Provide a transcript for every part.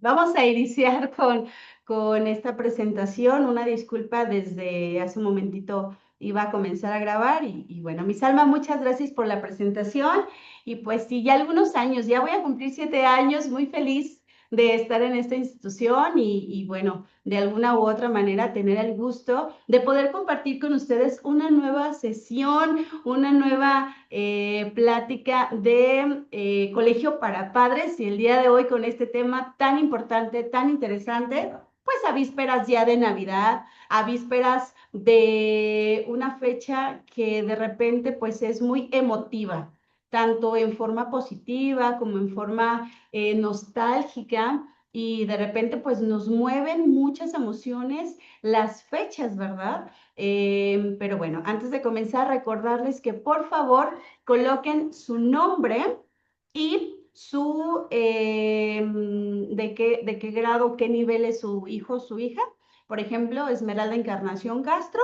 Vamos a iniciar con esta presentación. Una disculpa, desde hace un momentito iba a comenzar a grabar y bueno, mi Salma, muchas gracias por la presentación. Y pues sí, ya algunos años, ya voy a cumplir 7 años, muy feliz de estar en esta institución y bueno, de alguna u otra manera tener el gusto de poder compartir con ustedes una nueva sesión, una nueva plática de colegio para padres y el día de hoy con este tema tan importante, tan interesante, pues a vísperas ya de Navidad, a vísperas de una fecha que de repente pues es muy emotiva, tanto en forma positiva como en forma nostálgica. Y de repente pues nos mueven muchas emociones las fechas, ¿verdad? Pero bueno, antes de comenzar, recordarles que por favor coloquen su nombre y de qué grado, qué nivel es su hijo o su hija. Por ejemplo, Esmeralda Encarnación Castro,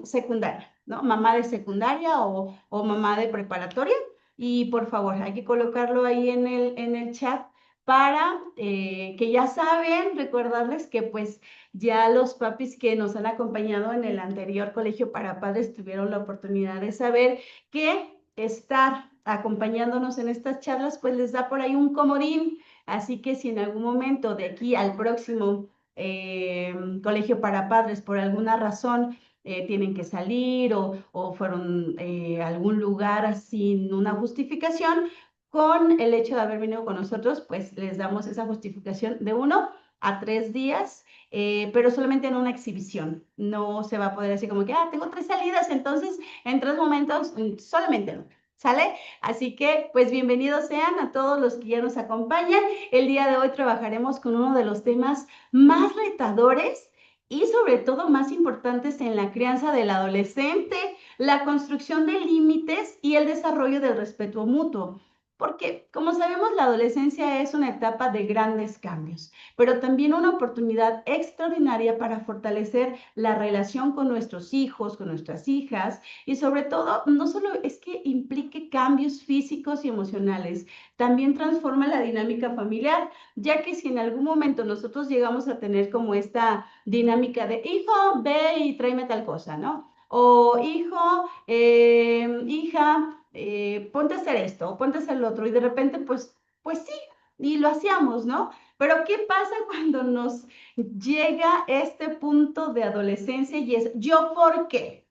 secundaria, ¿no? Mamá de secundaria o mamá de preparatoria. Y por favor, hay que colocarlo ahí en el chat para que ya saben, recordarles que pues ya los papis que nos han acompañado en el anterior colegio para padres tuvieron la oportunidad de saber que estar acompañándonos en estas charlas, pues les da por ahí un comodín. Así que si en algún momento de aquí al próximo colegio para padres, por alguna razón, tienen que salir o fueron a algún lugar sin una justificación, con el hecho de haber venido con nosotros, pues les damos esa justificación de 1 a 3 días, pero solamente en una exhibición. No se va a poder decir como que, tengo 3 salidas, entonces en 3 momentos, solamente no. ¿Sale? Así que, pues bienvenidos sean a todos los que ya nos acompañan. El día de hoy trabajaremos con uno de los temas más retadores y sobre todo más importantes en la crianza del adolescente, la construcción de límites y el desarrollo del respeto mutuo. Porque, como sabemos, la adolescencia es una etapa de grandes cambios, pero también una oportunidad extraordinaria para fortalecer la relación con nuestros hijos, con nuestras hijas y sobre todo, no solo es que implique cambios físicos y emocionales, también transforma la dinámica familiar, ya que si en algún momento nosotros llegamos a tener como esta dinámica de, hijo, ve y tráeme tal cosa, ¿no? O hijo, hija, ponte a hacer esto, o ponte a hacer lo otro, y de repente, pues sí, y lo hacíamos, ¿no? Pero ¿qué pasa cuando nos llega este punto de adolescencia y es, ¿yo por qué?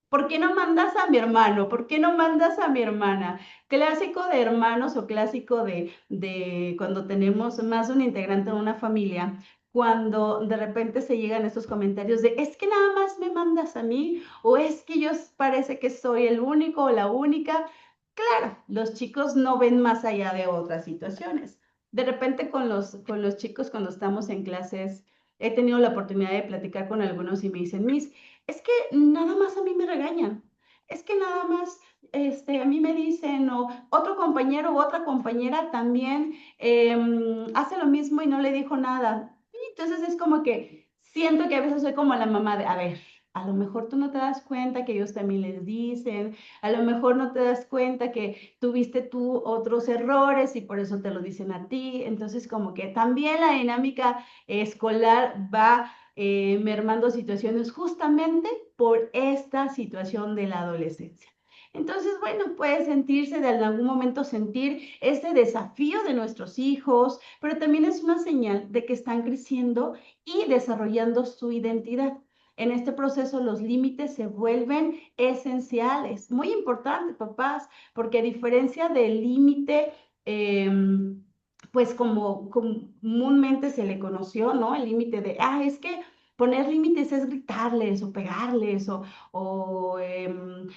¿Por qué no mandas a mi hermano? ¿Por qué no mandas a mi hermana? Clásico de hermanos o clásico de cuando tenemos más de un integrante en una familia, cuando de repente se llegan estos comentarios de, es que nada más me mandas a mí, o es que yo parece que soy el único o la única. Claro, los chicos no ven más allá de otras situaciones. De repente con los chicos cuando estamos en clases, he tenido la oportunidad de platicar con algunos y me dicen, Miss, es que nada más a mí me regañan, es que nada más a mí me dicen, o otro compañero u otra compañera también hace lo mismo y no le dijo nada. Y entonces es como que siento que a veces soy como la mamá de, a ver, a lo mejor tú no te das cuenta que ellos también les dicen, a lo mejor no te das cuenta que tuviste tú otros errores y por eso te lo dicen a ti. Entonces como que también la dinámica escolar va mermando situaciones justamente por esta situación de la adolescencia. Entonces, bueno, puede sentirse de algún momento sentir este desafío de nuestros hijos, pero también es una señal de que están creciendo y desarrollando su identidad. En este proceso los límites se vuelven esenciales, muy importante, papás, porque a diferencia del límite, eh, pues como comúnmente se le conoció, ¿no? El límite de, es que poner límites es gritarles o pegarles o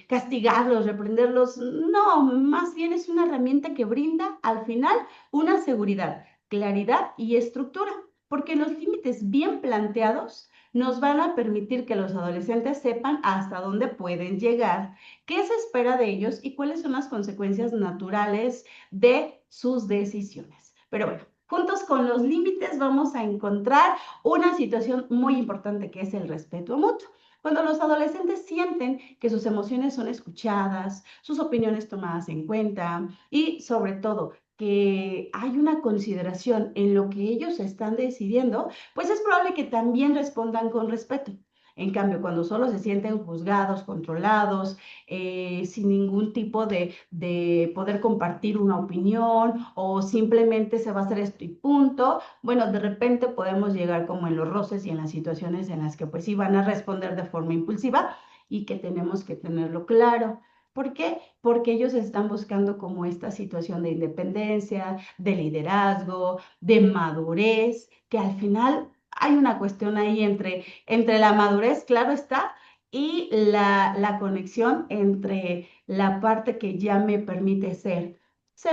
castigarlos, reprenderlos. No, más bien es una herramienta que brinda al final una seguridad, claridad y estructura, porque los límites bien planteados nos van a permitir que los adolescentes sepan hasta dónde pueden llegar, qué se espera de ellos y cuáles son las consecuencias naturales de sus decisiones. Pero bueno, juntos con los límites vamos a encontrar una situación muy importante que es el respeto mutuo. Cuando los adolescentes sienten que sus emociones son escuchadas, sus opiniones tomadas en cuenta y sobre todo que hay una consideración en lo que ellos están decidiendo, pues es probable que también respondan con respeto. En cambio, cuando solo se sienten juzgados, controlados, sin ningún tipo de poder compartir una opinión o simplemente se va a hacer esto y punto, bueno, de repente podemos llegar como en los roces y en las situaciones en las que pues sí van a responder de forma impulsiva y que tenemos que tenerlo claro. ¿Por qué? Porque ellos están buscando como esta situación de independencia, de liderazgo, de madurez, que al final hay una cuestión ahí entre la madurez, claro está, y la conexión entre la parte que ya me permite ser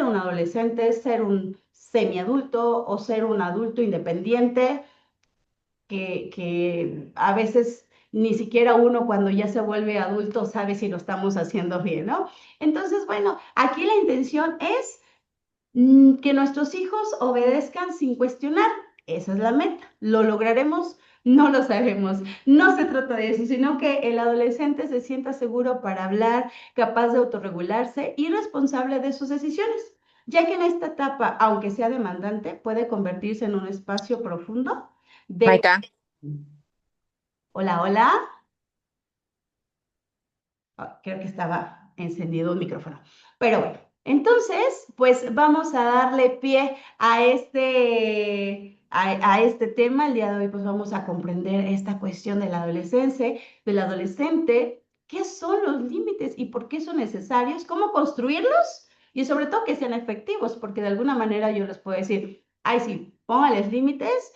un adolescente, ser un semiadulto o ser un adulto independiente que a veces ni siquiera uno cuando ya se vuelve adulto sabe si lo estamos haciendo bien, ¿no? Entonces, bueno, aquí la intención es que nuestros hijos obedezcan sin cuestionar. Esa es la meta. ¿Lo lograremos? No lo sabemos. No se trata de eso, sino que el adolescente se sienta seguro para hablar, capaz de autorregularse y responsable de sus decisiones, ya que en esta etapa, aunque sea demandante, puede convertirse en un espacio profundo de... Maika, Hola, hola. Creo que estaba encendido el micrófono. Pero bueno, entonces, pues vamos a darle pie a este tema. El día de hoy, pues vamos a comprender esta cuestión de la adolescencia, del adolescente, qué son los límites y por qué son necesarios, cómo construirlos y sobre todo que sean efectivos, porque de alguna manera yo les puedo decir, ay, sí, póngales límites,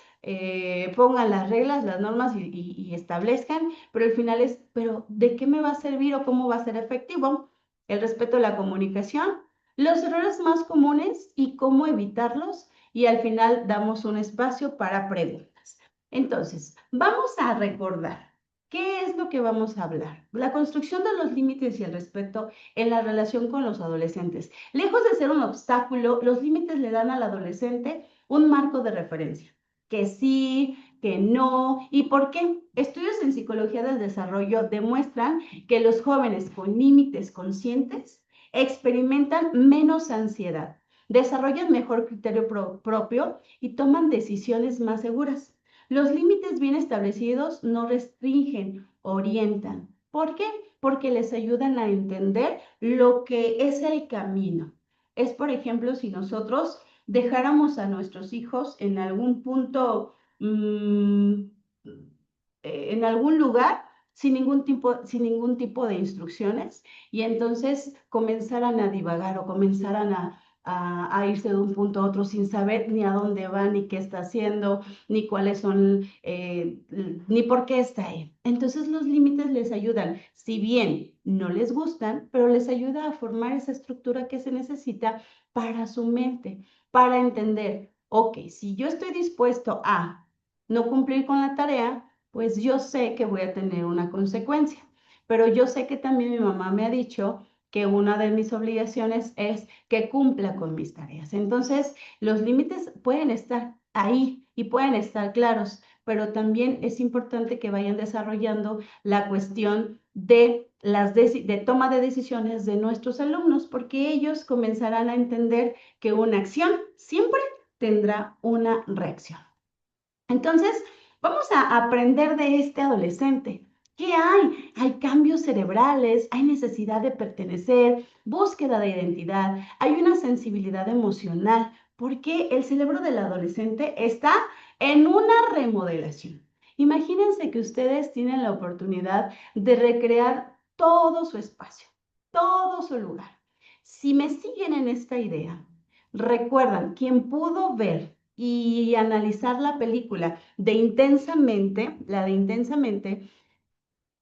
pongan las reglas, las normas y establezcan, pero al final es, pero ¿de qué me va a servir o cómo va a ser efectivo? El respeto a la comunicación, los errores más comunes y cómo evitarlos, y al final damos un espacio para preguntas. Entonces, vamos a recordar. ¿Qué es lo que vamos a hablar? La construcción de los límites y el respeto en la relación con los adolescentes. Lejos de ser un obstáculo, los límites le dan al adolescente un marco de referencia. Que sí, que no. ¿Y por qué? Estudios en psicología del desarrollo demuestran que los jóvenes con límites conscientes experimentan menos ansiedad, desarrollan mejor criterio propio y toman decisiones más seguras. Los límites bien establecidos no restringen, orientan. ¿Por qué? Porque les ayudan a entender lo que es el camino. Es, por ejemplo, si nosotros dejáramos a nuestros hijos en algún punto, en algún lugar, sin ningún tipo de instrucciones, y entonces comenzaran a divagar o comenzaran a irse de un punto a otro sin saber ni a dónde va, ni qué está haciendo, ni cuáles son, ni por qué está ahí. Entonces los límites les ayudan, si bien no les gustan, pero les ayuda a formar esa estructura que se necesita para su mente, para entender, ok, si yo estoy dispuesto a no cumplir con la tarea, pues yo sé que voy a tener una consecuencia. Pero yo sé que también mi mamá me ha dicho que una de mis obligaciones es que cumpla con mis tareas. Entonces, los límites pueden estar ahí y pueden estar claros, pero también es importante que vayan desarrollando la cuestión de toma de decisiones de nuestros alumnos, porque ellos comenzarán a entender que una acción siempre tendrá una reacción. Entonces, vamos a aprender de este adolescente. ¿Qué hay? Hay cambios cerebrales, hay necesidad de pertenecer, búsqueda de identidad, hay una sensibilidad emocional, porque el cerebro del adolescente está en una remodelación. Imagínense que ustedes tienen la oportunidad de recrear todo su espacio, todo su lugar. Si me siguen en esta idea, recuerdan, quien pudo ver y analizar la película de Intensamente, la de Intensamente,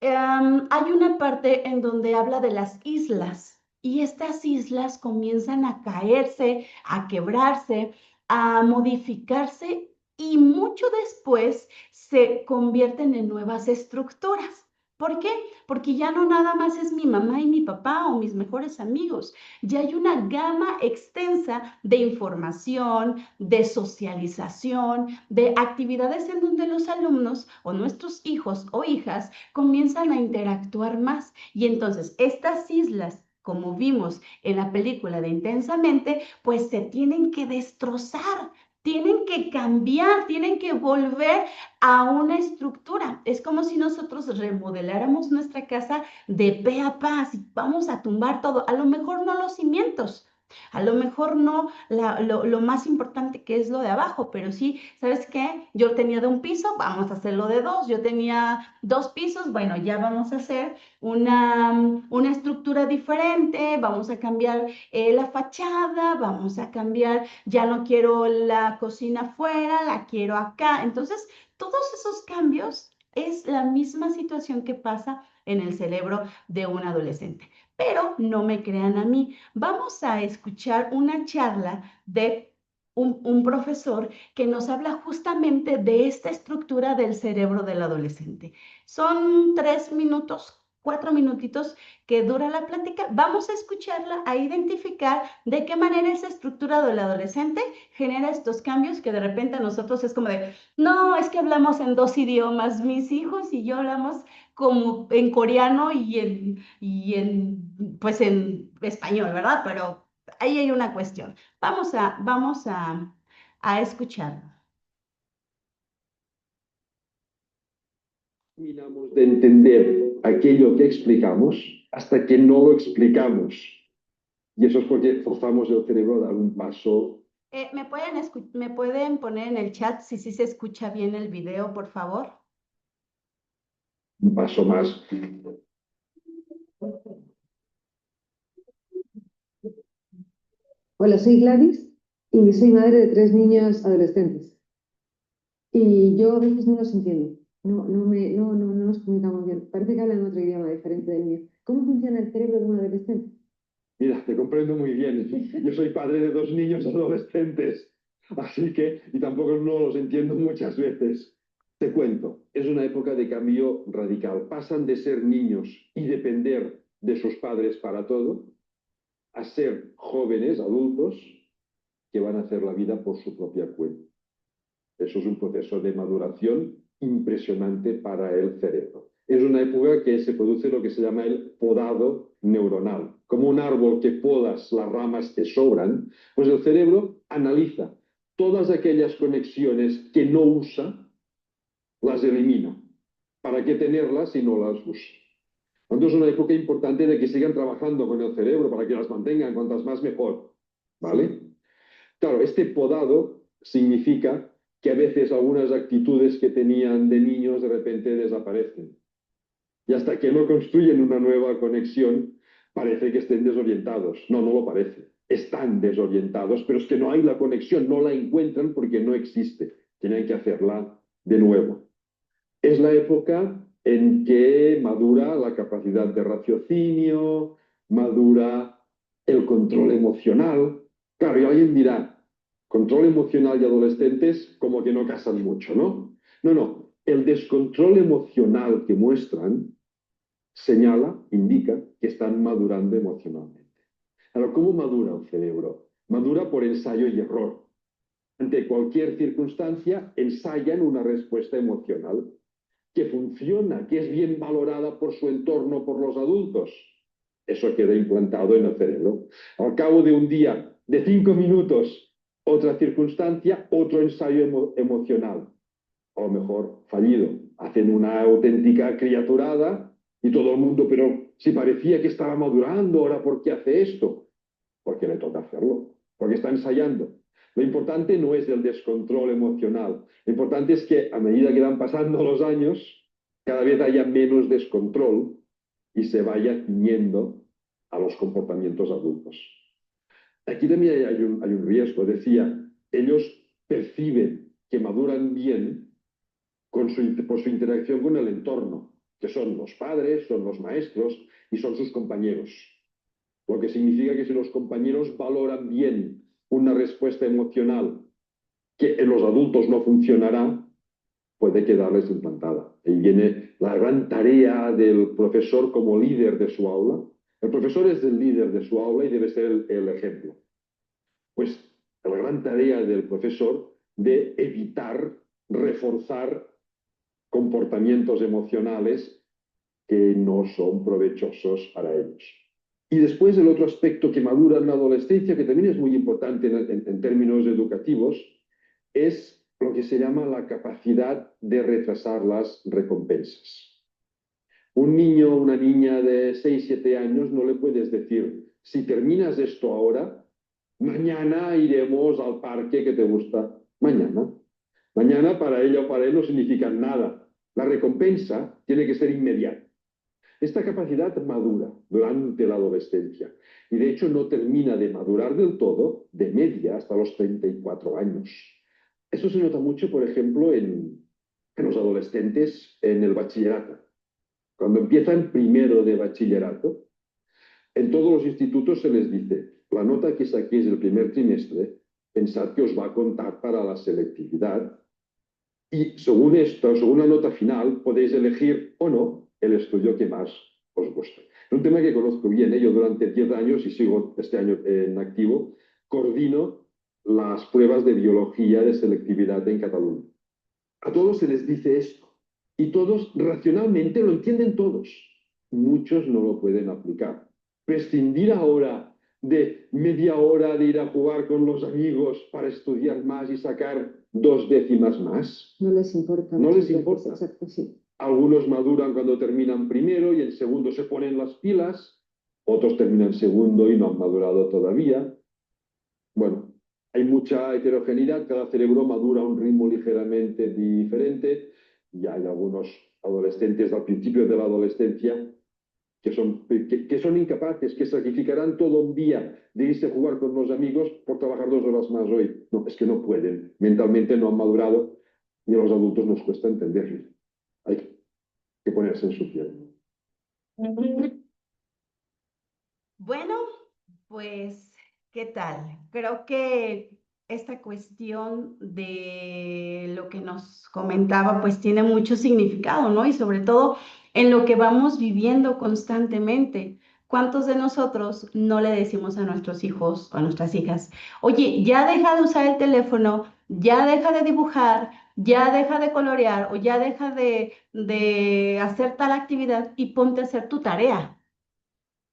hay una parte en donde habla de las islas y estas islas comienzan a caerse, a quebrarse, a modificarse y mucho después se convierten en nuevas estructuras. ¿Por qué? Porque ya no nada más es mi mamá y mi papá o mis mejores amigos, ya hay una gama extensa de información, de socialización, de actividades en donde los alumnos o nuestros hijos o hijas comienzan a interactuar más. Y entonces estas islas como vimos en la película de Intensamente, pues se tienen que destrozar, tienen que cambiar, tienen que volver a una estructura. Es como si nosotros remodeláramos nuestra casa de pe a pa, si vamos a tumbar todo, a lo mejor no los cimientos, a lo mejor no lo más importante que es lo de abajo, pero sí, ¿sabes qué? Yo tenía de un piso, vamos a hacerlo de dos. Yo tenía 2 pisos, bueno, ya vamos a hacer una estructura diferente, vamos a cambiar la fachada, vamos a cambiar, ya no quiero la cocina afuera, la quiero acá. Entonces, todos esos cambios es la misma situación que pasa en el cerebro de un adolescente. Pero no me crean a mí. Vamos a escuchar una charla de un profesor que nos habla justamente de esta estructura del cerebro del adolescente. Son 3 minutos, 4 minutitos que dura la plática. Vamos a escucharla, a identificar de qué manera esa estructura del adolescente genera estos cambios que de repente a nosotros es como de, no, es que hablamos en 2 idiomas, mis hijos y yo hablamos como en coreano pues en español, ¿verdad? Pero ahí hay una cuestión. Vamos a escucharlo. Terminamos de entender aquello que explicamos hasta que no lo explicamos. Y eso es porque forzamos el cerebro a dar un paso. ¿Me pueden poner en el chat si sí se escucha bien el video, por favor? Un paso más. Hola, soy Gladys y soy madre de 3 niños adolescentes. Y yo a veces no los entiendo. No nos comunicamos bien. Parece que hablan otro idioma diferente del mío. ¿Cómo funciona el cerebro de un adolescente? Mira, te comprendo muy bien. Yo soy padre de 2 niños adolescentes. Así que, y tampoco no los entiendo muchas veces. Te cuento, es una época de cambio radical. Pasan de ser niños y depender de sus padres para todo, a ser jóvenes, adultos, que van a hacer la vida por su propia cuenta. Eso es un proceso de maduración impresionante para el cerebro. Es una época que se produce lo que se llama el podado neuronal. Como un árbol que podas las ramas que sobran, pues el cerebro analiza todas aquellas conexiones que no usa, las elimina. ¿Para qué tenerlas si no las usa? Entonces es una época importante de que sigan trabajando con el cerebro para que las mantengan, cuantas más mejor. ¿Vale? Claro, este podado significa que a veces algunas actitudes que tenían de niños de repente desaparecen. Y hasta que no construyen una nueva conexión, parece que estén desorientados. No, no lo parece. Están desorientados, pero es que no hay la conexión, no la encuentran porque no existe. Tienen que hacerla de nuevo. Es la época en que madura la capacidad de raciocinio, madura el control emocional. Claro, y alguien dirá, control emocional y adolescentes como que no casan mucho, ¿no? No, no. El descontrol emocional que muestran señala, indica que están madurando emocionalmente. Ahora, ¿cómo madura el cerebro? Madura por ensayo y error. Ante cualquier circunstancia, ensayan una respuesta emocional que funciona, que es bien valorada por su entorno, por los adultos. Eso queda implantado en el cerebro. Al cabo de un día, de 5 minutos, otra circunstancia, otro ensayo emocional. O mejor, fallido. Hacen una auténtica criaturada y todo el mundo, pero si parecía que estaba madurando, ahora ¿por qué hace esto? Porque le toca hacerlo, porque está ensayando. Lo importante no es el descontrol emocional. Lo importante es que a medida que van pasando los años, cada vez haya menos descontrol y se vaya ciñendo a los comportamientos adultos. Aquí también hay un riesgo. Decía, ellos perciben que maduran bien por su interacción con el entorno, que son los padres, son los maestros y son sus compañeros. Lo que significa que si los compañeros valoran bien una respuesta emocional que en los adultos no funcionará, puede quedarles implantada. Ahí viene la gran tarea del profesor como líder de su aula. El profesor es el líder de su aula y debe ser el ejemplo. Pues la gran tarea del profesor de evitar, reforzar comportamientos emocionales que no son provechosos para ellos. Y después el otro aspecto que madura en la adolescencia, que también es muy importante en términos educativos, es lo que se llama la capacidad de retrasar las recompensas. Un niño o una niña de 6 7 años no le puedes decir, si terminas esto ahora, mañana iremos al parque que te gusta. Mañana. Mañana para ella o para él no significa nada. La recompensa tiene que ser inmediata. Esta capacidad madura durante la adolescencia y de hecho no termina de madurar del todo, de media, hasta los 34 años. Eso se nota mucho, por ejemplo, en los adolescentes en el bachillerato. Cuando empiezan primero de bachillerato, en todos los institutos se les dice, la nota que saquéis el primer trimestre, pensad que os va a contar para la selectividad y según esto, según la nota final, podéis elegir o no el estudio que más os guste. Es un tema que conozco bien. Yo durante 10 años, y sigo este año en activo, coordino las pruebas de biología de selectividad en Cataluña. A todos se les dice esto y todos racionalmente lo entienden todos. Muchos no lo pueden aplicar. Prescindir ahora de media hora de ir a jugar con los amigos para estudiar más y sacar 2 décimas más. No les importa. No les importa. Exacto, sí. Algunos maduran cuando terminan primero y en segundo se ponen las pilas. Otros terminan segundo y no han madurado todavía. Bueno, hay mucha heterogeneidad, cada cerebro madura a un ritmo ligeramente diferente y hay algunos adolescentes al principio de la adolescencia que son incapaces, que sacrificarán todo un día de irse a jugar con los amigos por trabajar 2 horas más hoy. No, es que no pueden, mentalmente no han madurado y a los adultos nos cuesta entenderlo. Hay que ponerse en su piel. Bueno, pues, ¿qué tal? Creo que esta cuestión de lo que nos comentaba, pues tiene mucho significado, ¿no? Y sobre todo en lo que vamos viviendo constantemente. ¿Cuántos de nosotros no le decimos a nuestros hijos o a nuestras hijas, oye, ya deja de usar el teléfono, ya deja de dibujar, ya deja de colorear o ya deja de hacer tal actividad y ponte a hacer tu tarea?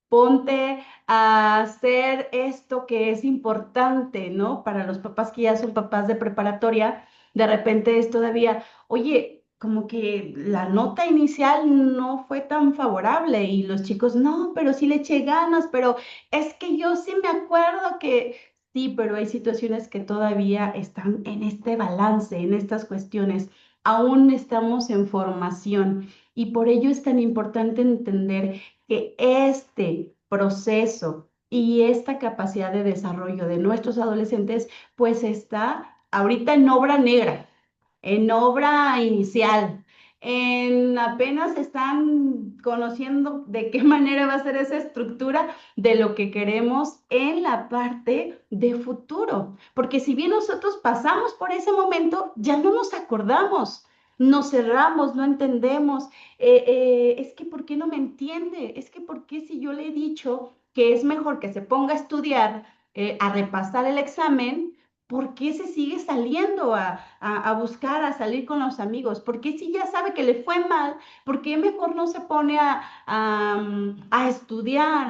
Ponte a hacer esto que es importante, ¿no? Para los papás que ya son papás de preparatoria, de repente es todavía, oye, como que la nota inicial no fue tan favorable y los chicos, no, pero sí le eché ganas, pero es que yo sí me acuerdo que sí, pero hay situaciones que todavía están en este balance, en estas cuestiones. Aún estamos en formación y por ello es tan importante entender que este proceso y esta capacidad de desarrollo de nuestros adolescentes, pues está ahorita en obra negra, en obra inicial. Apenas están conociendo de qué manera va a ser esa estructura de lo que queremos en la parte de futuro. Porque si bien nosotros pasamos por ese momento, ya no nos acordamos, nos cerramos, no entendemos. Es que ¿por qué no me entiende? Es que ¿por qué si yo le he dicho que es mejor que se ponga a estudiar, a repasar el examen? ¿Por qué se sigue saliendo a buscar, a salir con los amigos? ¿Por qué si ya sabe que le fue mal? ¿Por qué mejor no se pone a estudiar,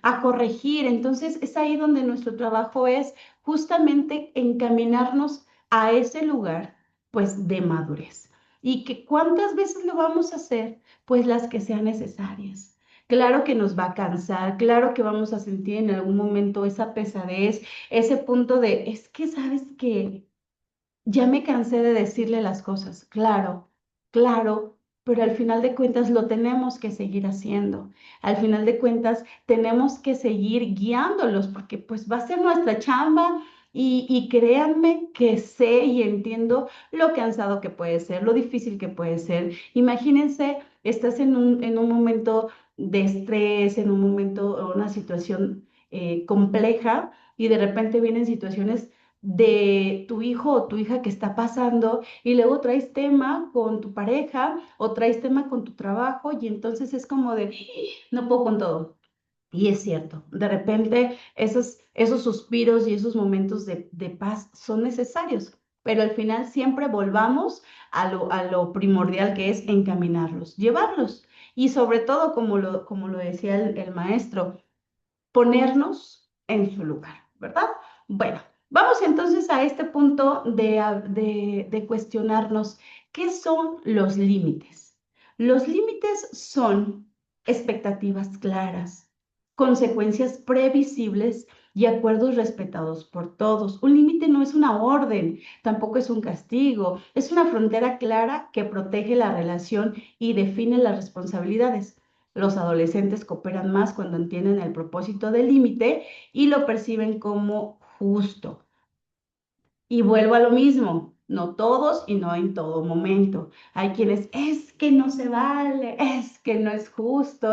a corregir? Entonces es ahí donde nuestro trabajo es justamente encaminarnos a ese lugar, pues, de madurez. ¿Y que cuántas veces lo vamos a hacer? Pues las que sean necesarias. Claro que nos va a cansar, claro que vamos a sentir en algún momento esa pesadez, ese punto de, es que sabes que ya me cansé de decirle las cosas, claro, claro, pero al final de cuentas lo tenemos que seguir haciendo. Al final de cuentas tenemos que seguir guiándolos porque pues va a ser nuestra chamba y créanme que sé y entiendo lo cansado que puede ser, lo difícil que puede ser. Imagínense, estás en un momento de estrés, en un momento o una situación compleja y de repente vienen situaciones de tu hijo o tu hija que está pasando y luego traes tema con tu pareja o traes tema con tu trabajo y entonces es como de, no puedo con todo. Y es cierto, de repente esos suspiros y esos momentos de paz son necesarios, pero al final siempre volvamos a lo primordial que es encaminarlos, llevarlos. Y sobre todo, como lo decía el maestro, ponernos en su lugar, ¿verdad? Bueno, vamos entonces a este punto de cuestionarnos qué son los límites. Los límites son expectativas claras, consecuencias previsibles y acuerdos respetados por todos. Un límite no es una orden, tampoco es un castigo, es una frontera clara que protege la relación y define las responsabilidades. Los adolescentes cooperan más cuando entienden el propósito del límite y lo perciben como justo. Y vuelvo a lo mismo, no todos y no en todo momento. Hay quienes, es que no se vale, es que no es justo.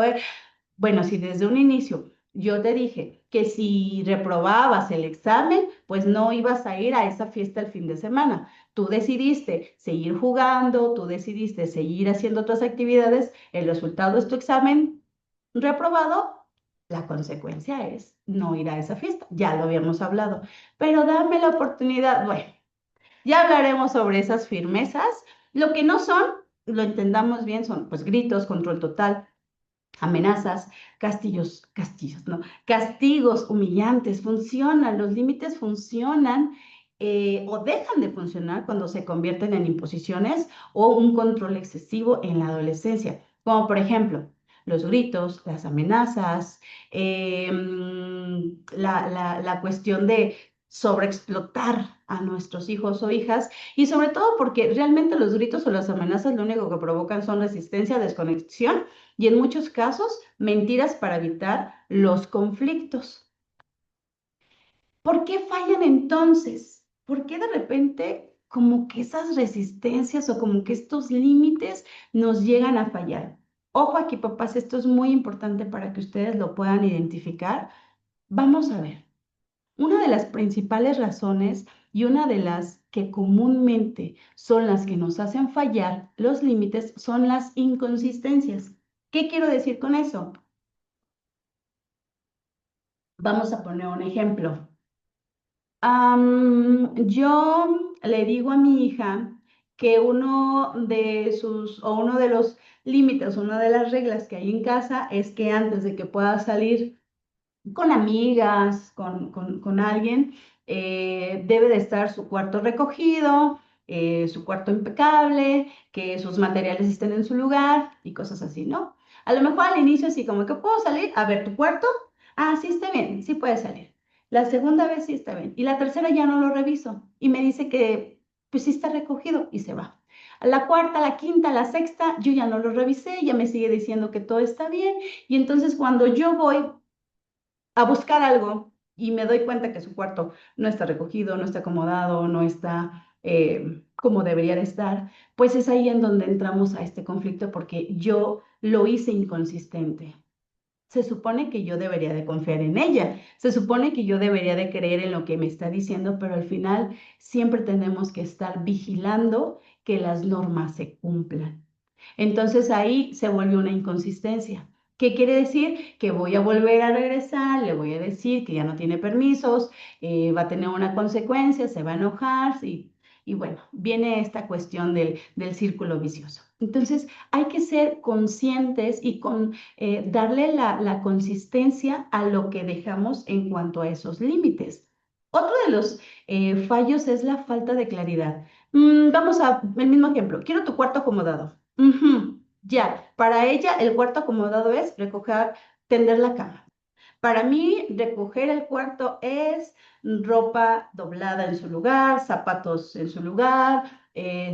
Bueno, si desde un inicio yo te dije que si reprobabas el examen, pues no ibas a ir a esa fiesta el fin de semana. Tú decidiste seguir jugando, tú decidiste seguir haciendo otras actividades, el resultado es tu examen reprobado, la consecuencia es no ir a esa fiesta. Ya lo habíamos hablado, pero dame la oportunidad. Bueno, ya hablaremos sobre esas firmezas. Lo que no son, lo entendamos bien, son pues gritos, control total, amenazas, castillos, ¿no? Castigos humillantes, funcionan, los límites funcionan o dejan de funcionar cuando se convierten en imposiciones o un control excesivo en la adolescencia, como por ejemplo los gritos, las amenazas, la cuestión de sobreexplotar a nuestros hijos o hijas y sobre todo porque realmente los gritos o las amenazas lo único que provocan son resistencia, desconexión y en muchos casos mentiras para evitar los conflictos. ¿Por qué fallan entonces? ¿Por qué de repente como que esas resistencias o como que estos límites nos llegan a fallar? Ojo aquí, papás, esto es muy importante para que ustedes lo puedan identificar. Vamos a ver. Una de las principales razones y una de las que comúnmente son las que nos hacen fallar los límites son las inconsistencias. ¿Qué quiero decir con eso? Vamos a poner un ejemplo. Yo le digo a mi hija que uno de los límites, una de las reglas que hay en casa es que antes de que pueda salir con amigas, con alguien, debe de estar su cuarto recogido, su cuarto impecable, que sus materiales estén en su lugar y cosas así, ¿no? A lo mejor al inicio así como que puedo salir a ver tu cuarto. Ah, sí está bien, sí puede salir. La segunda vez sí está bien. Y la tercera ya no lo reviso. Y me dice que pues sí está recogido y se va. A la cuarta, la quinta, la sexta, yo ya no lo revisé, ya me sigue diciendo que todo está bien. Y entonces cuando yo voy a buscar algo y me doy cuenta que su cuarto no está recogido, no está acomodado, no está como debería de estar, pues es ahí en donde entramos a este conflicto porque yo lo hice inconsistente. Se supone que yo debería de confiar en ella, se supone que yo debería de creer en lo que me está diciendo, pero al final siempre tenemos que estar vigilando que las normas se cumplan. Entonces ahí se vuelve una inconsistencia. ¿Qué quiere decir? Que voy a volver a regresar, le voy a decir que ya no tiene permisos, va a tener una consecuencia, se va a enojar y bueno, viene esta cuestión del círculo vicioso. Entonces hay que ser conscientes y darle la consistencia a lo que dejamos en cuanto a esos límites. Otro de los fallos es la falta de claridad. Vamos a el mismo ejemplo. Quiero tu cuarto acomodado. Ya, para ella el cuarto acomodado es recoger, tender la cama. Para mí, recoger el cuarto es ropa doblada en su lugar, zapatos en su lugar,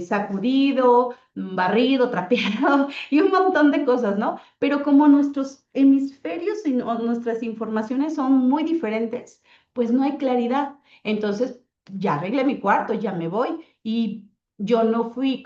sacudido, barrido, trapeado y un montón de cosas, ¿no? Pero como nuestros hemisferios y nuestras informaciones son muy diferentes, pues no hay claridad. Entonces, ya arreglé mi cuarto, ya me voy y yo no fui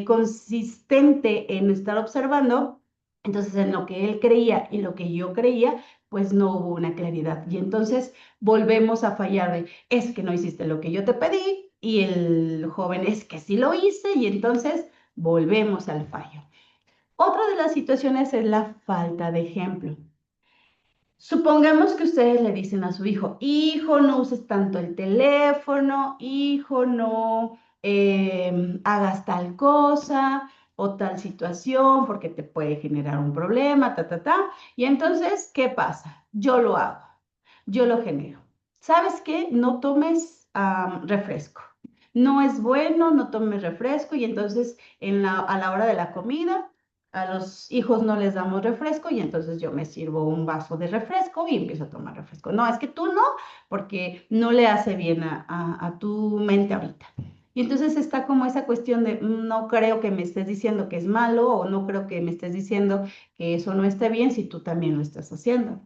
consistente en estar observando. Entonces, en lo que él creía y lo que yo creía, pues no hubo una claridad. Y entonces volvemos a fallar de, es que no hiciste lo que yo te pedí, y el joven es que sí lo hice, y entonces volvemos al fallo. Otra de las situaciones es la falta de ejemplo. Supongamos que ustedes le dicen a su hijo, no uses tanto el teléfono, hijo, no hagas tal cosa, o tal situación porque te puede generar un problema, Y entonces, ¿qué pasa? Yo lo hago, yo lo genero. ¿Sabes qué? No tomes refresco. No es bueno, no tomes refresco y entonces a la hora de la comida a los hijos no les damos refresco y entonces yo me sirvo un vaso de refresco y empiezo a tomar refresco. No, es que tú no, porque no le hace bien a tu mente ahorita. Y entonces está como esa cuestión de no creo que me estés diciendo que es malo o no creo que me estés diciendo que eso no está bien si tú también lo estás haciendo.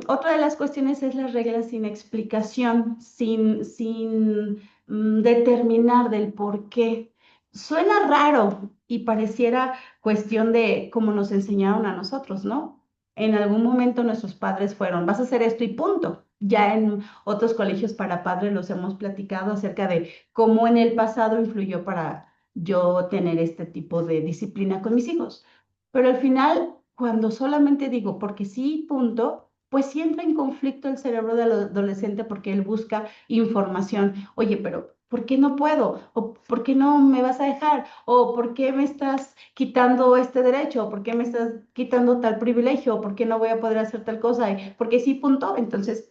Otra de las cuestiones es las reglas sin explicación, sin determinar del por qué. Suena raro y pareciera cuestión de cómo nos enseñaron a nosotros, ¿no? En algún momento nuestros padres fueron, vas a hacer esto y punto. Ya en otros colegios para padres los hemos platicado acerca de cómo en el pasado influyó para yo tener este tipo de disciplina con mis hijos. Pero al final, cuando solamente digo porque sí, punto, pues sí entra en conflicto el cerebro del adolescente porque él busca información. Oye, pero ¿por qué no puedo? ¿O por qué no me vas a dejar? ¿O por qué me estás quitando este derecho? ¿O por qué me estás quitando tal privilegio? ¿O por qué no voy a poder hacer tal cosa? Porque sí, punto, entonces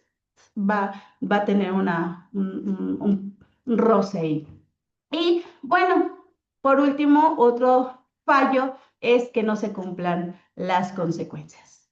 va a tener un roce ahí. Y bueno, por último, otro fallo es que no se cumplan las consecuencias.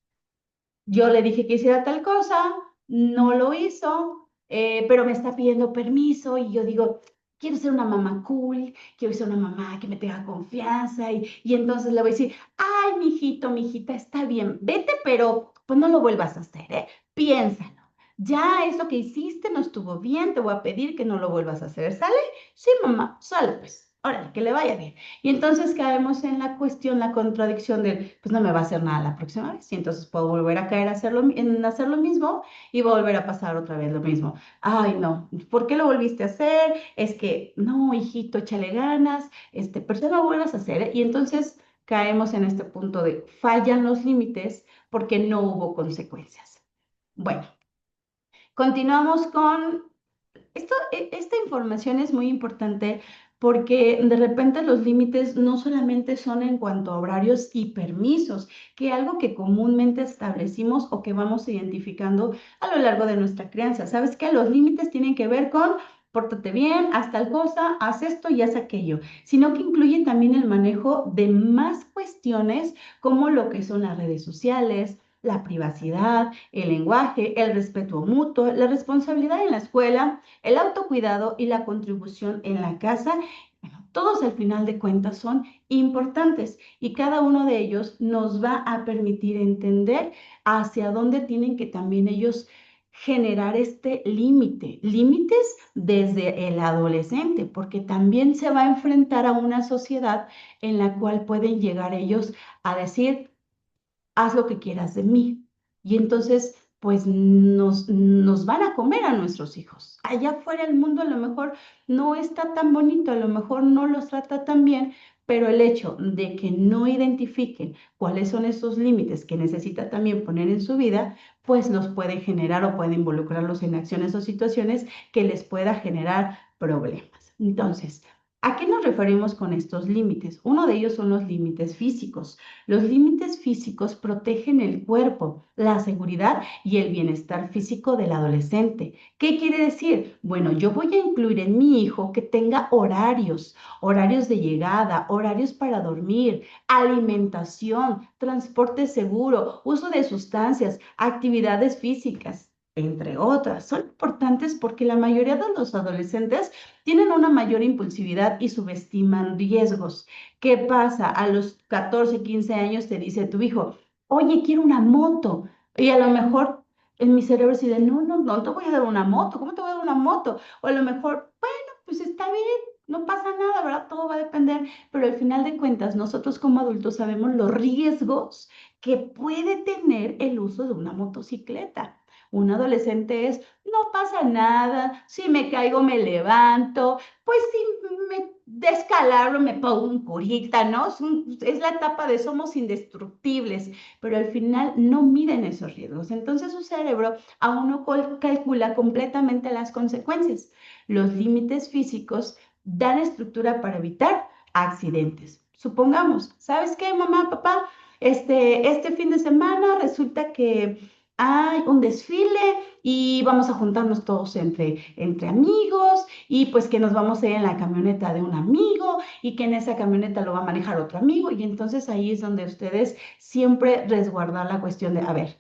Yo le dije que hiciera tal cosa, no lo hizo, pero me está pidiendo permiso y yo digo, quiero ser una mamá cool, quiero ser una mamá que me tenga confianza y entonces le voy a decir, ay, mijito, mijita, está bien, vete, pero pues no lo vuelvas a hacer, ¿eh? Piénsalo. Ya eso que hiciste no estuvo bien, te voy a pedir que no lo vuelvas a hacer, ¿sale? Sí, mamá, sale pues, órale, que le vaya bien. Y entonces caemos en la cuestión, la contradicción de, pues no me va a hacer nada la próxima vez. Y entonces puedo volver a caer a en hacer lo mismo y volver a pasar otra vez lo mismo. Ay, no, ¿por qué lo volviste a hacer? Es que, no, hijito, échale ganas, pero ya no lo vuelvas a hacer, ¿eh? Y entonces caemos en este punto de fallan los límites porque no hubo consecuencias. Bueno, continuamos con esta información es muy importante porque de repente los límites no solamente son en cuanto a horarios y permisos, que algo que comúnmente establecimos o que vamos identificando a lo largo de nuestra crianza. ¿Sabes qué? Los límites tienen que ver con pórtate bien, haz tal cosa, haz esto y haz aquello, sino que incluyen también el manejo de más cuestiones como lo que son las redes sociales, la privacidad, el lenguaje, el respeto mutuo, la responsabilidad en la escuela, el autocuidado y la contribución en la casa. Bueno, todos al final de cuentas son importantes y cada uno de ellos nos va a permitir entender hacia dónde tienen que también ellos generar este límite, límites desde el adolescente, porque también se va a enfrentar a una sociedad en la cual pueden llegar ellos a decir, haz lo que quieras de mí. Y entonces, pues nos van a comer a nuestros hijos. Allá afuera el mundo a lo mejor no está tan bonito, a lo mejor no los trata tan bien, pero el hecho de que no identifiquen cuáles son esos límites que necesita también poner en su vida, pues los puede generar o puede involucrarlos en acciones o situaciones que les pueda generar problemas. Entonces, ¿a qué nos referimos con estos límites? Uno de ellos son los límites físicos. Los límites físicos protegen el cuerpo, la seguridad y el bienestar físico del adolescente. ¿Qué quiere decir? Bueno, yo voy a incluir en mi hijo que tenga horarios, horarios de llegada, horarios para dormir, alimentación, transporte seguro, uso de sustancias, actividades físicas, entre otras. Son importantes porque la mayoría de los adolescentes tienen una mayor impulsividad y subestiman riesgos. ¿Qué pasa? A los 14, 15 años te dice tu hijo, oye, quiero una moto. Y a lo mejor en mi cerebro se dice, no, no, no te voy a dar una moto. ¿Cómo te voy a dar una moto? O a lo mejor, bueno, pues está bien, no pasa nada, ¿verdad? Todo va a depender. Pero al final de cuentas, nosotros como adultos sabemos los riesgos que puede tener el uso de una motocicleta. Un adolescente es, no pasa nada, si me caigo me levanto, pues si me descalabro, me pongo un curita, ¿no? Es la etapa de somos indestructibles, pero al final no miden esos riesgos. Entonces su cerebro aún no calcula completamente las consecuencias. Los límites físicos dan estructura para evitar accidentes. Supongamos, ¿sabes qué, mamá, papá? Este fin de semana resulta que hay un desfile y vamos a juntarnos todos entre amigos y pues que nos vamos a ir en la camioneta de un amigo y que en esa camioneta lo va a manejar otro amigo y entonces ahí es donde ustedes siempre resguardar la cuestión de, a ver,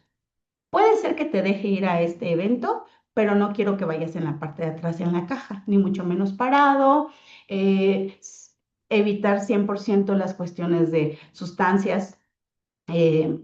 puede ser que te deje ir a este evento, pero no quiero que vayas en la parte de atrás en la caja, ni mucho menos parado. eh, s- Evitar 100% las cuestiones de sustancias,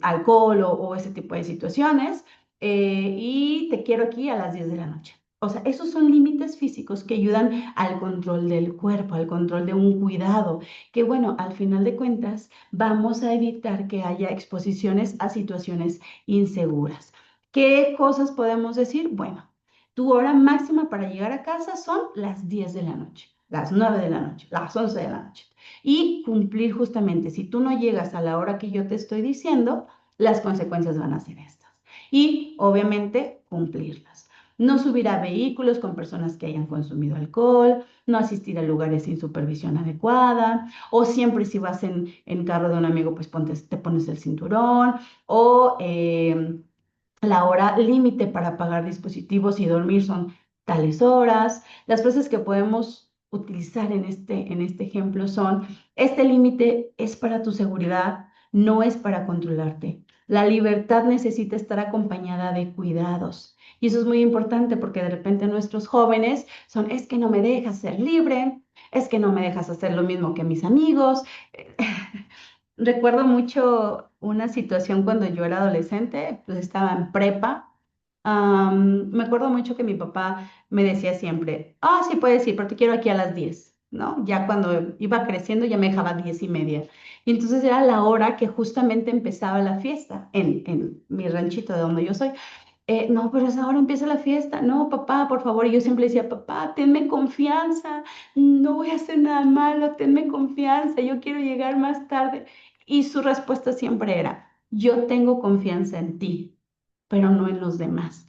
alcohol o ese tipo de situaciones. Y te quiero aquí a las 10 de la noche. O sea, esos son límites físicos que ayudan al control del cuerpo, al control de un cuidado, que bueno, al final de cuentas, vamos a evitar que haya exposiciones a situaciones inseguras. ¿Qué cosas podemos decir? Bueno, tu hora máxima para llegar a casa son las 10 de la noche, las 9 de la noche, las 11 de la noche y cumplir justamente. Si tú no llegas a la hora que yo te estoy diciendo, las consecuencias van a ser estas. Y obviamente cumplirlas. No subir a vehículos con personas que hayan consumido alcohol, no asistir a lugares sin supervisión adecuada, o siempre si vas en carro de un amigo, pues te pones el cinturón, o la hora límite para apagar dispositivos y dormir son tales horas. Las frases que podemos utilizar en este ejemplo son, este límite es para tu seguridad, no es para controlarte. La libertad necesita estar acompañada de cuidados. Y eso es muy importante porque de repente nuestros jóvenes son, es que no me dejas ser libre, es que no me dejas hacer lo mismo que mis amigos. Recuerdo mucho una situación cuando yo era adolescente, pues estaba en prepa. Me acuerdo mucho que mi papá me decía siempre, sí puedes ir, pero te quiero aquí a las 10, ¿no? Ya cuando iba creciendo ya me dejaba 10:30. Y entonces era la hora que justamente empezaba la fiesta en mi ranchito de donde yo soy. No, pero es ahora empieza la fiesta. No, papá, por favor. Y yo siempre decía, papá, tenme confianza. No voy a hacer nada malo, tenme confianza. Yo quiero llegar más tarde. Y su respuesta siempre era, yo tengo confianza en ti, pero no en los demás.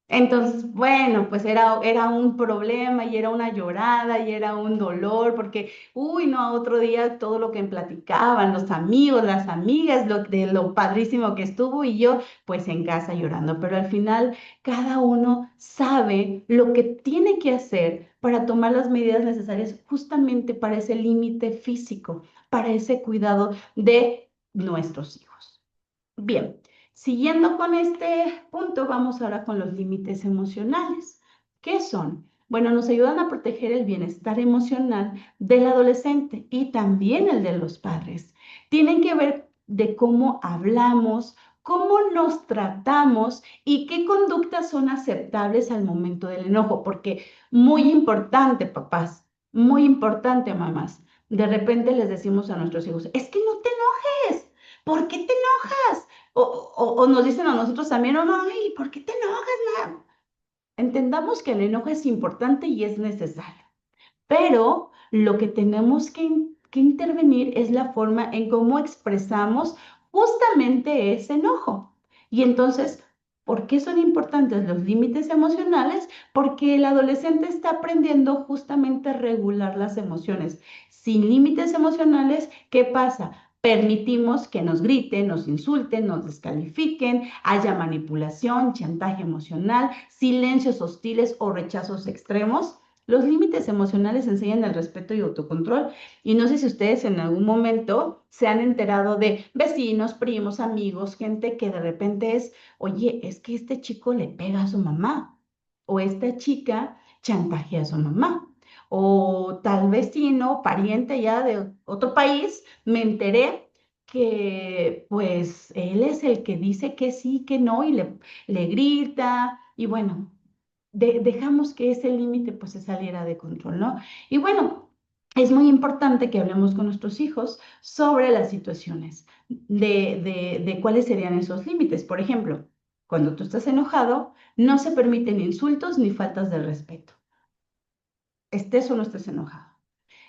Entonces, bueno, pues era un problema y era una llorada y era un dolor porque, uy, no, otro día todo lo que me platicaban los amigos, las amigas, de lo padrísimo que estuvo y yo pues en casa llorando. Pero al final cada uno sabe lo que tiene que hacer para tomar las medidas necesarias justamente para ese límite físico, para ese cuidado de nuestros hijos. Bien, siguiendo con este punto, vamos ahora con los límites emocionales. ¿Qué son? Bueno, nos ayudan a proteger el bienestar emocional del adolescente y también el de los padres. Tienen que ver de cómo hablamos, cómo nos tratamos y qué conductas son aceptables al momento del enojo, porque muy importante, papás, muy importante, mamás. De repente les decimos a nuestros hijos, es que no te enojes, ¿por qué te enojas? O nos dicen a nosotros también, no, no, ay, ¿por qué te enojas? No? Entendamos que el enojo es importante y es necesario, pero lo que tenemos que intervenir es la forma en cómo expresamos justamente ese enojo. Y entonces, ¿por qué son importantes los límites emocionales? Porque el adolescente está aprendiendo justamente a regular las emociones. Sin límites emocionales, ¿qué pasa? Permitimos que nos griten, nos insulten, nos descalifiquen, haya manipulación, chantaje emocional, silencios hostiles o rechazos extremos. Los límites emocionales enseñan el respeto y autocontrol. Y no sé si ustedes en algún momento se han enterado de vecinos, primos, amigos, gente que de repente es, oye, es que este chico le pega a su mamá o esta chica chantajea a su mamá. O tal vecino, pariente ya de otro país, me enteré que pues él es el que dice que sí, que no y le grita y bueno, dejamos que ese límite pues se saliera de control, ¿no? Y bueno, es muy importante que hablemos con nuestros hijos sobre las situaciones de cuáles serían esos límites. Por ejemplo, cuando tú estás enojado, no se permiten insultos ni faltas de respeto. Estés o no estés enojado.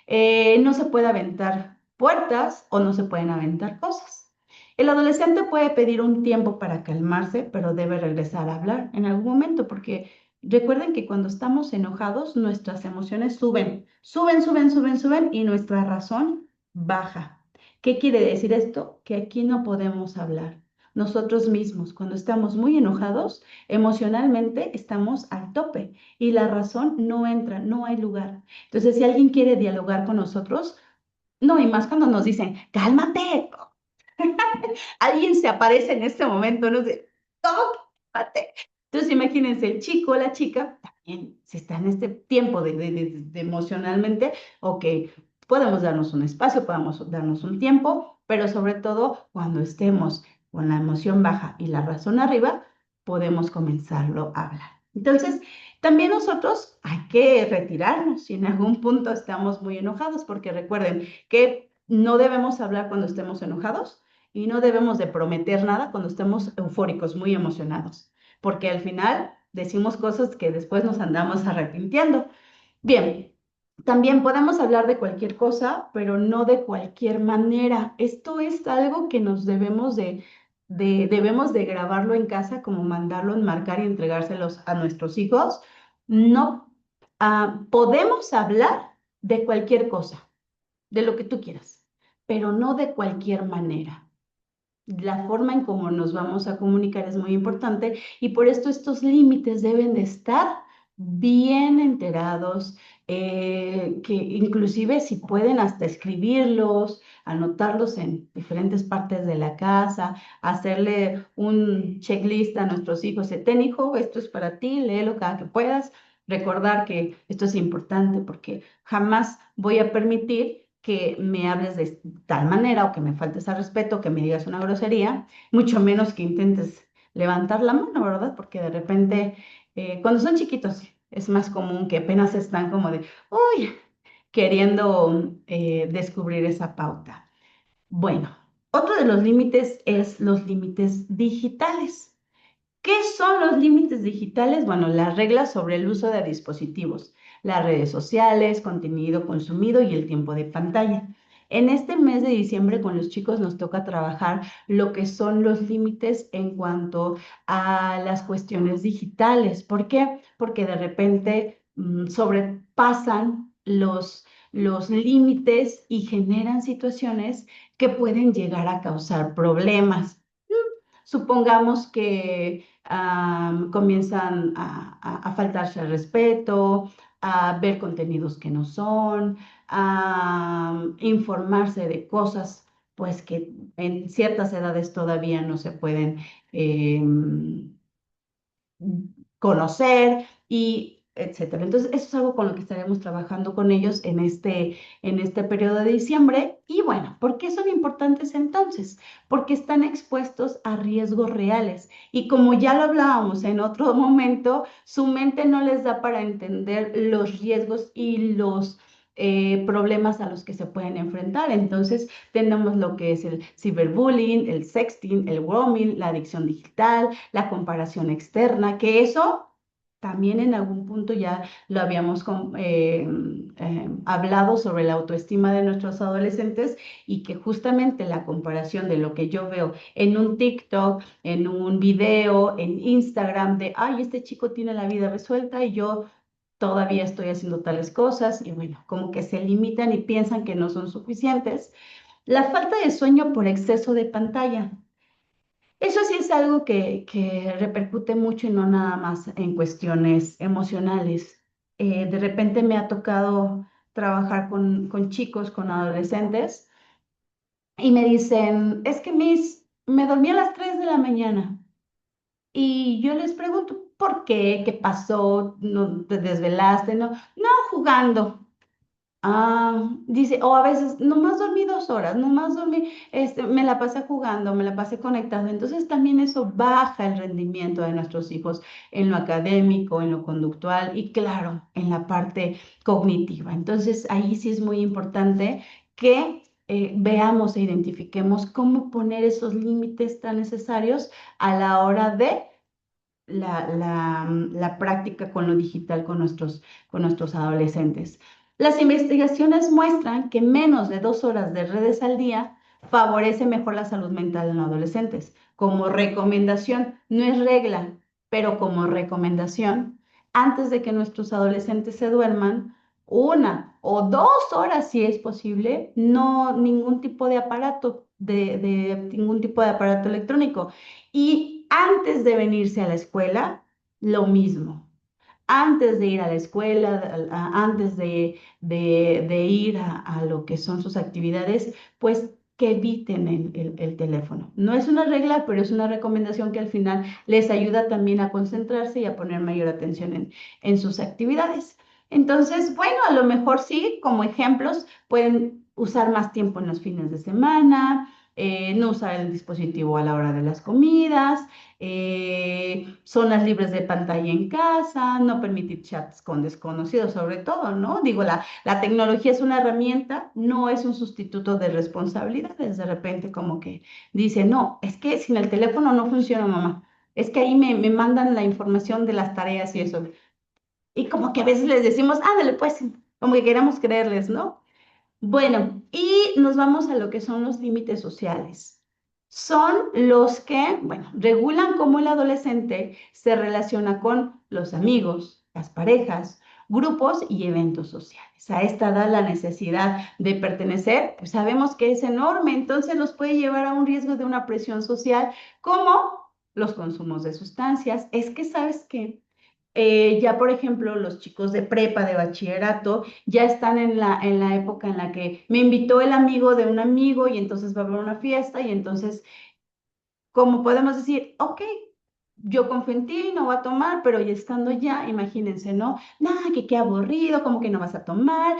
No se puede aventar puertas o no se pueden aventar cosas. El adolescente puede pedir un tiempo para calmarse, pero debe regresar a hablar en algún momento, porque recuerden que cuando estamos enojados, nuestras emociones suben, suben, suben, suben, suben y nuestra razón baja. ¿Qué quiere decir esto? Que aquí no podemos hablar. Nosotros mismos, cuando estamos muy enojados, emocionalmente estamos al tope y la razón no entra, no hay lugar. Entonces, si alguien quiere dialogar con nosotros, no, y más cuando nos dicen, cálmate, alguien se aparece en este momento, no sé, ¿cómo que cálmate? Entonces, imagínense, el chico o la chica también, si está en este tiempo de emocionalmente, ok, podemos darnos un espacio, podemos darnos un tiempo, pero sobre todo cuando estemos con la emoción baja y la razón arriba, podemos comenzarlo a hablar. Entonces, también nosotros hay que retirarnos si en algún punto estamos muy enojados, porque recuerden que no debemos hablar cuando estemos enojados y no debemos de prometer nada cuando estemos eufóricos, muy emocionados, porque al final decimos cosas que después nos andamos arrepintiendo. Bien, también podemos hablar de cualquier cosa, pero no de cualquier manera. Esto es algo que nos debemos de grabarlo en casa, como mandarlo enmarcar y entregárselos a nuestros hijos. No, podemos hablar de cualquier cosa, de lo que tú quieras, pero no de cualquier manera. La forma en cómo nos vamos a comunicar es muy importante y por esto estos límites deben de estar bien enterados, que inclusive si pueden hasta escribirlos, anotarlos en diferentes partes de la casa, hacerle un checklist a nuestros hijos, de, ten hijo, esto es para ti, léelo cada que puedas, recordar que esto es importante porque jamás voy a permitir que me hables de tal manera o que me faltes al respeto, que me digas una grosería, mucho menos que intentes levantar la mano, ¿verdad? Porque de repente, cuando son chiquitos, es más común que apenas están como de, uy, queriendo descubrir esa pauta. Bueno, otro de los límites es los límites digitales. ¿Qué son los límites digitales? Bueno, las reglas sobre el uso de dispositivos, las redes sociales, contenido consumido y el tiempo de pantalla. En este mes de diciembre con los chicos nos toca trabajar lo que son los límites en cuanto a las cuestiones digitales. ¿Por qué? Porque de repente sobrepasan los límites y generan situaciones que pueden llegar a causar problemas. Supongamos que comienzan a faltarse el respeto, a ver contenidos que no son, a informarse de cosas pues que en ciertas edades todavía no se pueden conocer y etcétera. Entonces, eso es algo con lo que estaremos trabajando con ellos en este periodo de diciembre. Y bueno, ¿por qué son importantes entonces? Porque están expuestos a riesgos reales. Y como ya lo hablábamos en otro momento, su mente no les da para entender los riesgos y los problemas a los que se pueden enfrentar. Entonces, tenemos lo que es el ciberbullying, el sexting, el roaming, la adicción digital, la comparación externa, que eso también en algún punto ya lo habíamos hablado sobre la autoestima de nuestros adolescentes y que justamente la comparación de lo que yo veo en un TikTok, en un video, en Instagram, de, ay, este chico tiene la vida resuelta y yo todavía estoy haciendo tales cosas y bueno, como que se limitan y piensan que no son suficientes. La falta de sueño por exceso de pantalla. Eso sí es algo que repercute mucho y no nada más en cuestiones emocionales. De repente me ha tocado trabajar con chicos, con adolescentes, y me dicen, es que me dormí a las 3 de la mañana. Y yo les pregunto, ¿por qué? ¿Qué pasó? ¿No te desvelaste? No, no, jugando. Dice, o a veces, nomás dormí 2 horas, nomás dormí, me la pasé jugando, me la pasé conectando. Entonces también eso baja el rendimiento de nuestros hijos en lo académico, en lo conductual y claro, en la parte cognitiva. Entonces ahí sí es muy importante que veamos e identifiquemos cómo poner esos límites tan necesarios a la hora de la práctica con lo digital con nuestros adolescentes. Las investigaciones muestran que menos de 2 horas de redes al día favorece mejor la salud mental en adolescentes. Como recomendación, no es regla, pero como recomendación, antes de que nuestros adolescentes se duerman, 1 o 2 horas, si es posible, no ningún tipo de aparato, ningún tipo de aparato electrónico. Y antes de venirse a la escuela, lo mismo. Antes de ir a la escuela, antes de ir a lo que son sus actividades, pues que eviten el teléfono. No es una regla, pero es una recomendación que al final les ayuda también a concentrarse y a poner mayor atención en sus actividades. Entonces, bueno, a lo mejor sí, como ejemplos, pueden usar más tiempo en los fines de semana, no usar el dispositivo a la hora de las comidas, zonas libres de pantalla en casa, no permitir chats con desconocidos, sobre todo, ¿no? Digo, la tecnología es una herramienta, no es un sustituto de responsabilidades. De repente como que dice, no, es que sin el teléfono no funciona, mamá. Es que ahí me mandan la información de las tareas y eso. Y como que a veces les decimos, ándale, pues, como que queramos creerles, ¿no? Bueno, y nos vamos a lo que son los límites sociales. Son los que, bueno, regulan cómo el adolescente se relaciona con los amigos, las parejas, grupos y eventos sociales. A esta edad la necesidad de pertenecer, pues sabemos que es enorme, entonces los puede llevar a un riesgo de una presión social como los consumos de sustancias. Es que, ¿sabes qué? Ya, por ejemplo, los chicos de prepa, de bachillerato, ya están en la época en la que me invitó el amigo de un amigo y entonces va a haber una fiesta y entonces, como podemos decir, ok, yo confío en ti, no voy a tomar, pero ya estando ya, imagínense, ¿no? Nada, que qué aburrido, como que no vas a tomar,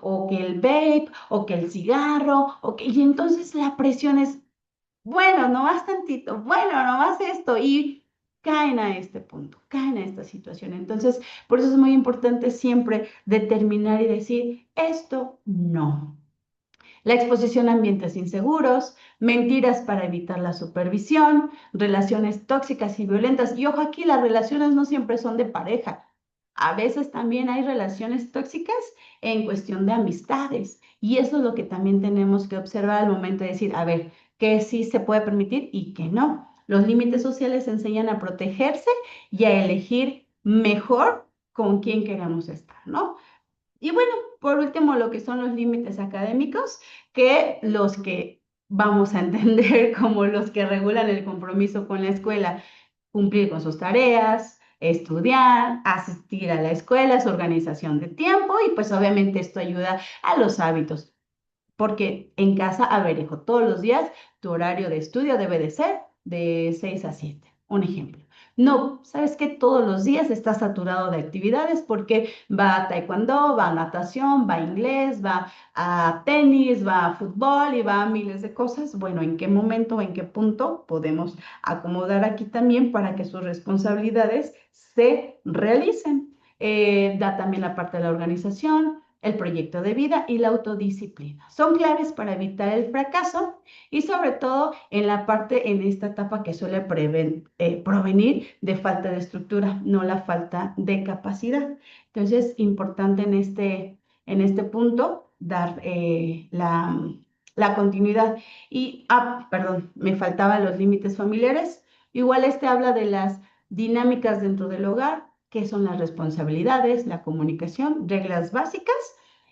o que el vape, o que el cigarro, y entonces la presión es bueno, no más tantito, bueno, no más esto, y caen a este punto, caen a esta situación. Entonces, por eso es muy importante siempre determinar y decir, esto no. La exposición a ambientes inseguros, mentiras para evitar la supervisión, relaciones tóxicas y violentas. Y ojo aquí, las relaciones no siempre son de pareja. A veces también hay relaciones tóxicas en cuestión de amistades. Y eso es lo que también tenemos que observar al momento de decir, a ver, qué sí se puede permitir y qué no. Los límites sociales enseñan a protegerse y a elegir mejor con quién queremos estar, ¿no? Y bueno, por último, lo que son los límites académicos, que los que vamos a entender como los que regulan el compromiso con la escuela, cumplir con sus tareas, estudiar, asistir a la escuela, su organización de tiempo y pues obviamente esto ayuda a los hábitos, porque en casa, a ver, hijo, todos los días tu horario de estudio debe de ser de 6 a 7. Un ejemplo. No, sabes que todos los días está saturado de actividades porque va a taekwondo, va a natación, va a inglés, va a tenis, va a fútbol y va a miles de cosas. Bueno, ¿en qué momento, en qué punto podemos acomodar aquí también para que sus responsabilidades se realicen? Da también la parte de la organización, el proyecto de vida y la autodisciplina. Son claves para evitar el fracaso y sobre todo en la parte, en esta etapa que suele provenir de falta de estructura, no la falta de capacidad. Entonces, importante en este punto dar la continuidad. Y, perdón, me faltaban los límites familiares. Igual habla de las dinámicas dentro del hogar, qué son las responsabilidades, la comunicación, reglas básicas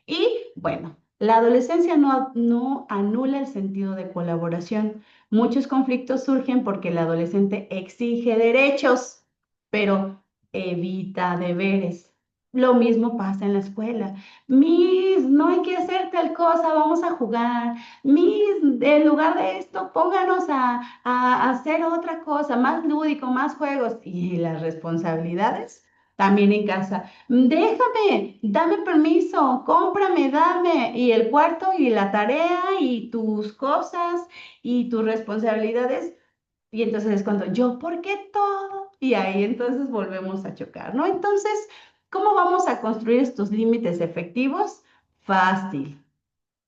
y bueno, la adolescencia no anula el sentido de colaboración. Muchos conflictos surgen porque el adolescente exige derechos, pero evita deberes. Lo mismo pasa en la escuela. Miss, no hay que hacer tal cosa, vamos a jugar. Miss, en lugar de esto, pónganos a hacer otra cosa, más lúdico, más juegos. Y las responsabilidades también en casa. Déjame, dame permiso, cómprame, dame. Y el cuarto y la tarea y tus cosas y tus responsabilidades. Y entonces es cuando yo, ¿por qué todo? Y ahí entonces volvemos a chocar, ¿no? Entonces, ¿cómo vamos a construir estos límites efectivos? Fácil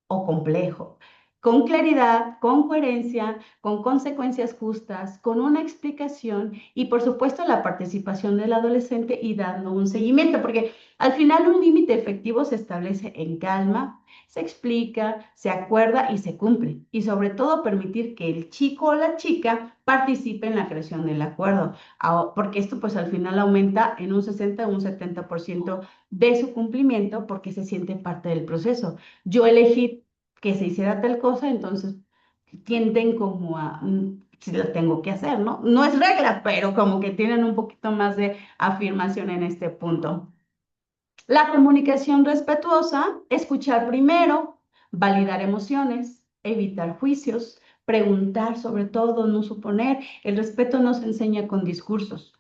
o complejo. con claridad, con coherencia, con consecuencias justas, con una explicación y por supuesto la participación del adolescente y dando un seguimiento, porque al final un límite efectivo se establece en calma, se explica, se acuerda y se cumple. Y sobre todo permitir que el chico o la chica participe en la creación del acuerdo, porque esto pues al final aumenta en un 60 o un 70% de su cumplimiento porque se siente parte del proceso. Yo elegí que se hiciera tal cosa, entonces tienden como a, si la tengo que hacer, ¿no? No es regla, pero como que tienen un poquito más de afirmación en este punto. La comunicación respetuosa, escuchar primero, validar emociones, evitar juicios, preguntar sobre todo, no suponer. El respeto no se enseña con discursos,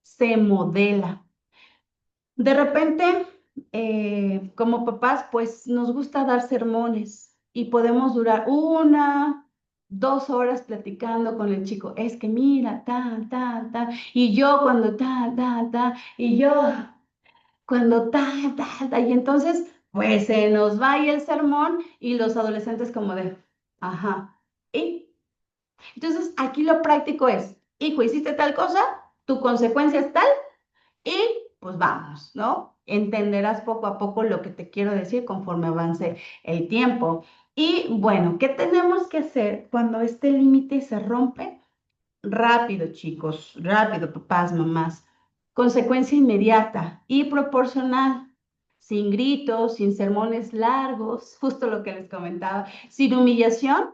se modela. De repente, como papás, pues nos gusta dar sermones y podemos durar 1, 2 horas platicando con el chico. Es que mira, y yo cuando y yo cuando y entonces, pues se nos va ahí el sermón y los adolescentes como de, ajá, y entonces aquí lo práctico es, hijo, hiciste tal cosa, tu consecuencia es tal y pues vamos, ¿no? Entenderás poco a poco lo que te quiero decir conforme avance el tiempo. Y bueno, ¿qué tenemos que hacer cuando este límite se rompe? Rápido, chicos, rápido, papás, mamás. Consecuencia inmediata y proporcional, sin gritos, sin sermones largos, justo lo que les comentaba, sin humillación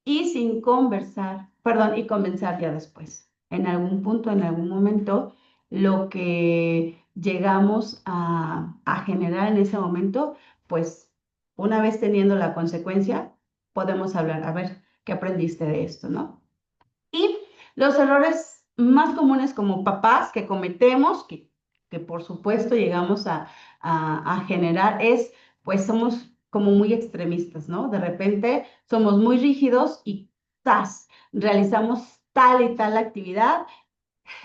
y sin conversar, perdón, y conversar ya después. En algún punto, en algún momento, lo que llegamos a generar en ese momento, pues una vez teniendo la consecuencia, podemos hablar, a ver, ¿qué aprendiste de esto, no? Y los errores más comunes como papás que cometemos, que por supuesto llegamos a generar, es, pues somos como muy extremistas, ¿no? De repente somos muy rígidos y ¡tas! Realizamos tal y tal actividad,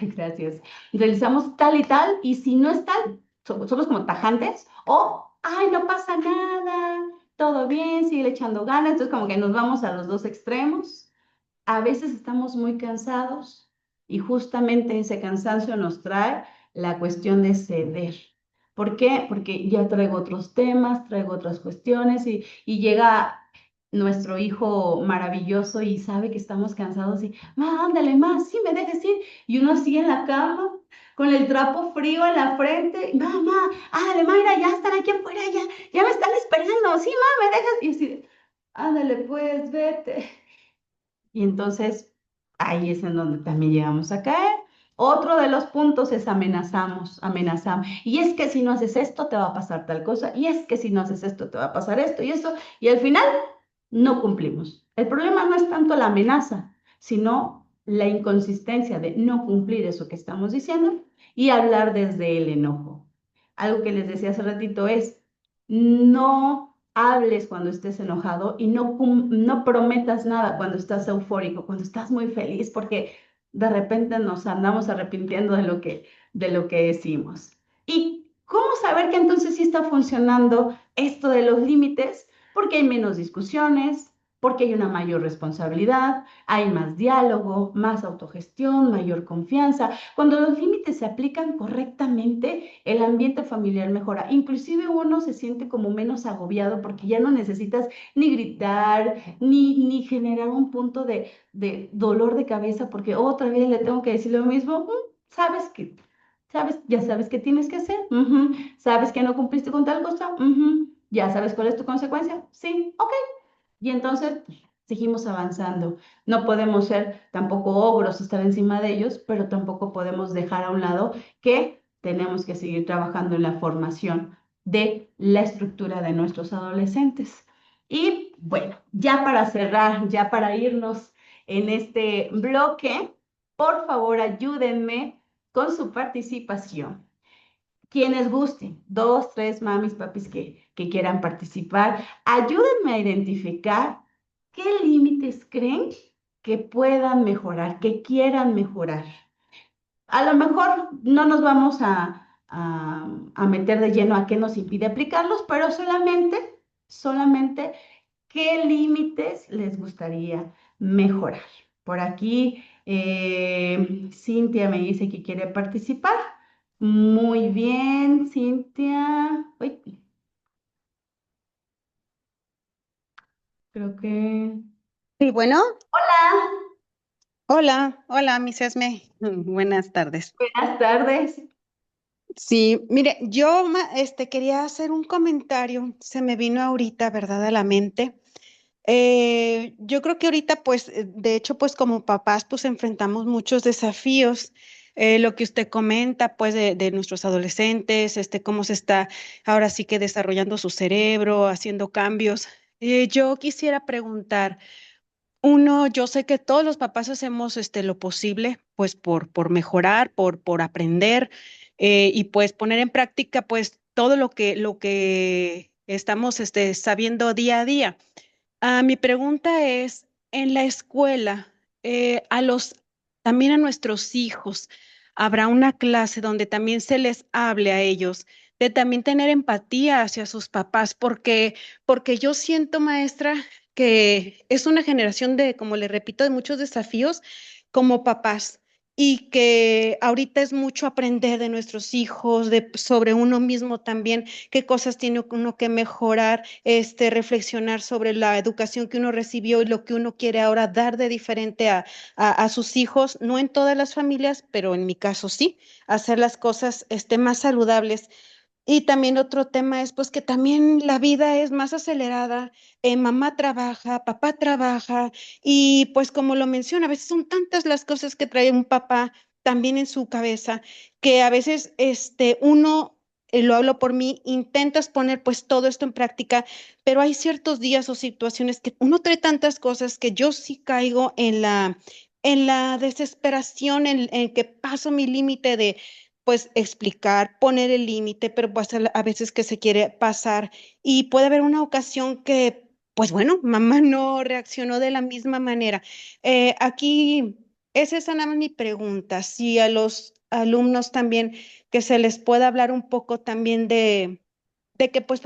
gracias, realizamos tal y tal, y si no es tal, somos como tajantes, o, ay, no pasa nada, todo bien, sigue echando ganas, entonces como que nos vamos a los dos extremos. A veces estamos muy cansados y justamente ese cansancio nos trae la cuestión de ceder. ¿Por qué? Porque ya traigo otros temas, traigo otras cuestiones y llega nuestro hijo maravilloso y sabe que estamos cansados y, ándale más, sí me dejes ir. Y uno sigue en la cama con el trapo frío en la frente. Mamá, ándale, Mayra, ya están aquí afuera, ya me están esperando. Sí, mamá, me dejas. Y así, ándale, pues, vete. Y entonces ahí es en donde también llegamos a caer. Otro de los puntos es amenazamos. Y es que si no haces esto, te va a pasar tal cosa. Y es que si no haces esto, te va a pasar esto y eso. Y al final no cumplimos. El problema no es tanto la amenaza, sino la inconsistencia de no cumplir eso que estamos diciendo y hablar desde el enojo. Algo que les decía hace ratito es, no hables cuando estés enojado y no prometas nada cuando estás eufórico, cuando estás muy feliz, porque de repente nos andamos arrepintiendo de lo que decimos. ¿Y cómo saber que entonces sí está funcionando esto de los límites? Porque hay menos discusiones, porque hay una mayor responsabilidad, hay más diálogo, más autogestión, mayor confianza. Cuando los límites se aplican correctamente, el ambiente familiar mejora. Inclusive uno se siente como menos agobiado porque ya no necesitas ni gritar, ni generar un punto de dolor de cabeza porque otra vez le tengo que decir lo mismo. Sabes que, ya sabes qué tienes que hacer. Sabes que no cumpliste con tal cosa. Ya sabes cuál es tu consecuencia. Sí, ok. Y entonces pues, seguimos avanzando. No podemos ser tampoco ogros, estar encima de ellos, pero tampoco podemos dejar a un lado que tenemos que seguir trabajando en la formación de la estructura de nuestros adolescentes. Y bueno, ya para cerrar, ya para irnos en este bloque, por favor ayúdenme con su participación. Quienes gusten, 2, 3 mamis, papis que quieran participar, ayúdenme a identificar qué límites creen que puedan mejorar, que quieran mejorar. A lo mejor no nos vamos a meter de lleno a qué nos impide aplicarlos, pero solamente ¿qué límites les gustaría mejorar? Por aquí, Cintia me dice que quiere participar. Muy bien, Cintia. Uy, creo que... Sí, bueno, Hola, hola, Miss Esme. Buenas tardes. buenas tardes. Sí, mire, yo quería hacer un comentario, se me vino ahorita, ¿verdad?, a la mente. Yo creo que ahorita, pues, de hecho, pues como papás, pues enfrentamos muchos desafíos. Lo que usted comenta, pues, de nuestros adolescentes, cómo se está ahora sí que desarrollando su cerebro, haciendo cambios. Yo quisiera preguntar. Uno, yo sé que todos los papás hacemos lo posible, pues por mejorar, por aprender y pues poner en práctica pues todo lo que estamos sabiendo día a día. Mi pregunta es, en la escuela, también a nuestros hijos, ¿habrá una clase donde también se les hable a ellos de también tener empatía hacia sus papás? Porque yo siento, maestra, que es una generación de, como le repito, de muchos desafíos como papás y que ahorita es mucho aprender de nuestros hijos, sobre uno mismo también, qué cosas tiene uno que mejorar, reflexionar sobre la educación que uno recibió y lo que uno quiere ahora dar de diferente a sus hijos, no en todas las familias, pero en mi caso sí, hacer las cosas más saludables. Y también otro tema es pues que también la vida es más acelerada, mamá trabaja, papá trabaja y pues como lo menciona, a veces son tantas las cosas que trae un papá también en su cabeza que a veces uno, lo hablo por mí, intentas poner pues todo esto en práctica, pero hay ciertos días o situaciones que uno trae tantas cosas que yo sí caigo en la desesperación, en que paso mi límite de pues explicar, poner el límite, pero pues a veces que se quiere pasar y puede haber una ocasión que, pues bueno, mamá no reaccionó de la misma manera. Aquí es esa nada más mi pregunta, si a los alumnos también que se les pueda hablar un poco también de que pues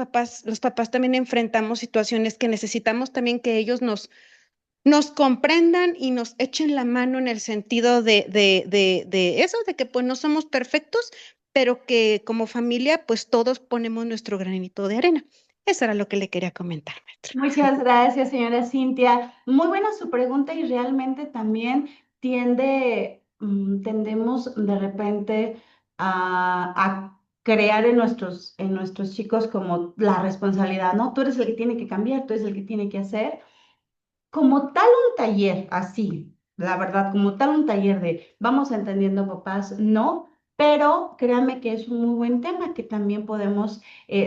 los papás también enfrentamos situaciones que necesitamos también que ellos nos comprendan y nos echen la mano en el sentido de eso, de que pues no somos perfectos, pero que como familia pues todos ponemos nuestro granito de arena. Eso era lo que le quería comentar, maestra. Muchas gracias, señora Cintia. Muy buena su pregunta y realmente también tendemos de repente a crear en nuestros chicos como la responsabilidad, ¿no? Tú eres el que tiene que cambiar, tú eres el que tiene que hacer. Como tal un taller, así, la verdad, como tal un taller de vamos entendiendo papás, no, pero créanme que es un muy buen tema que también podemos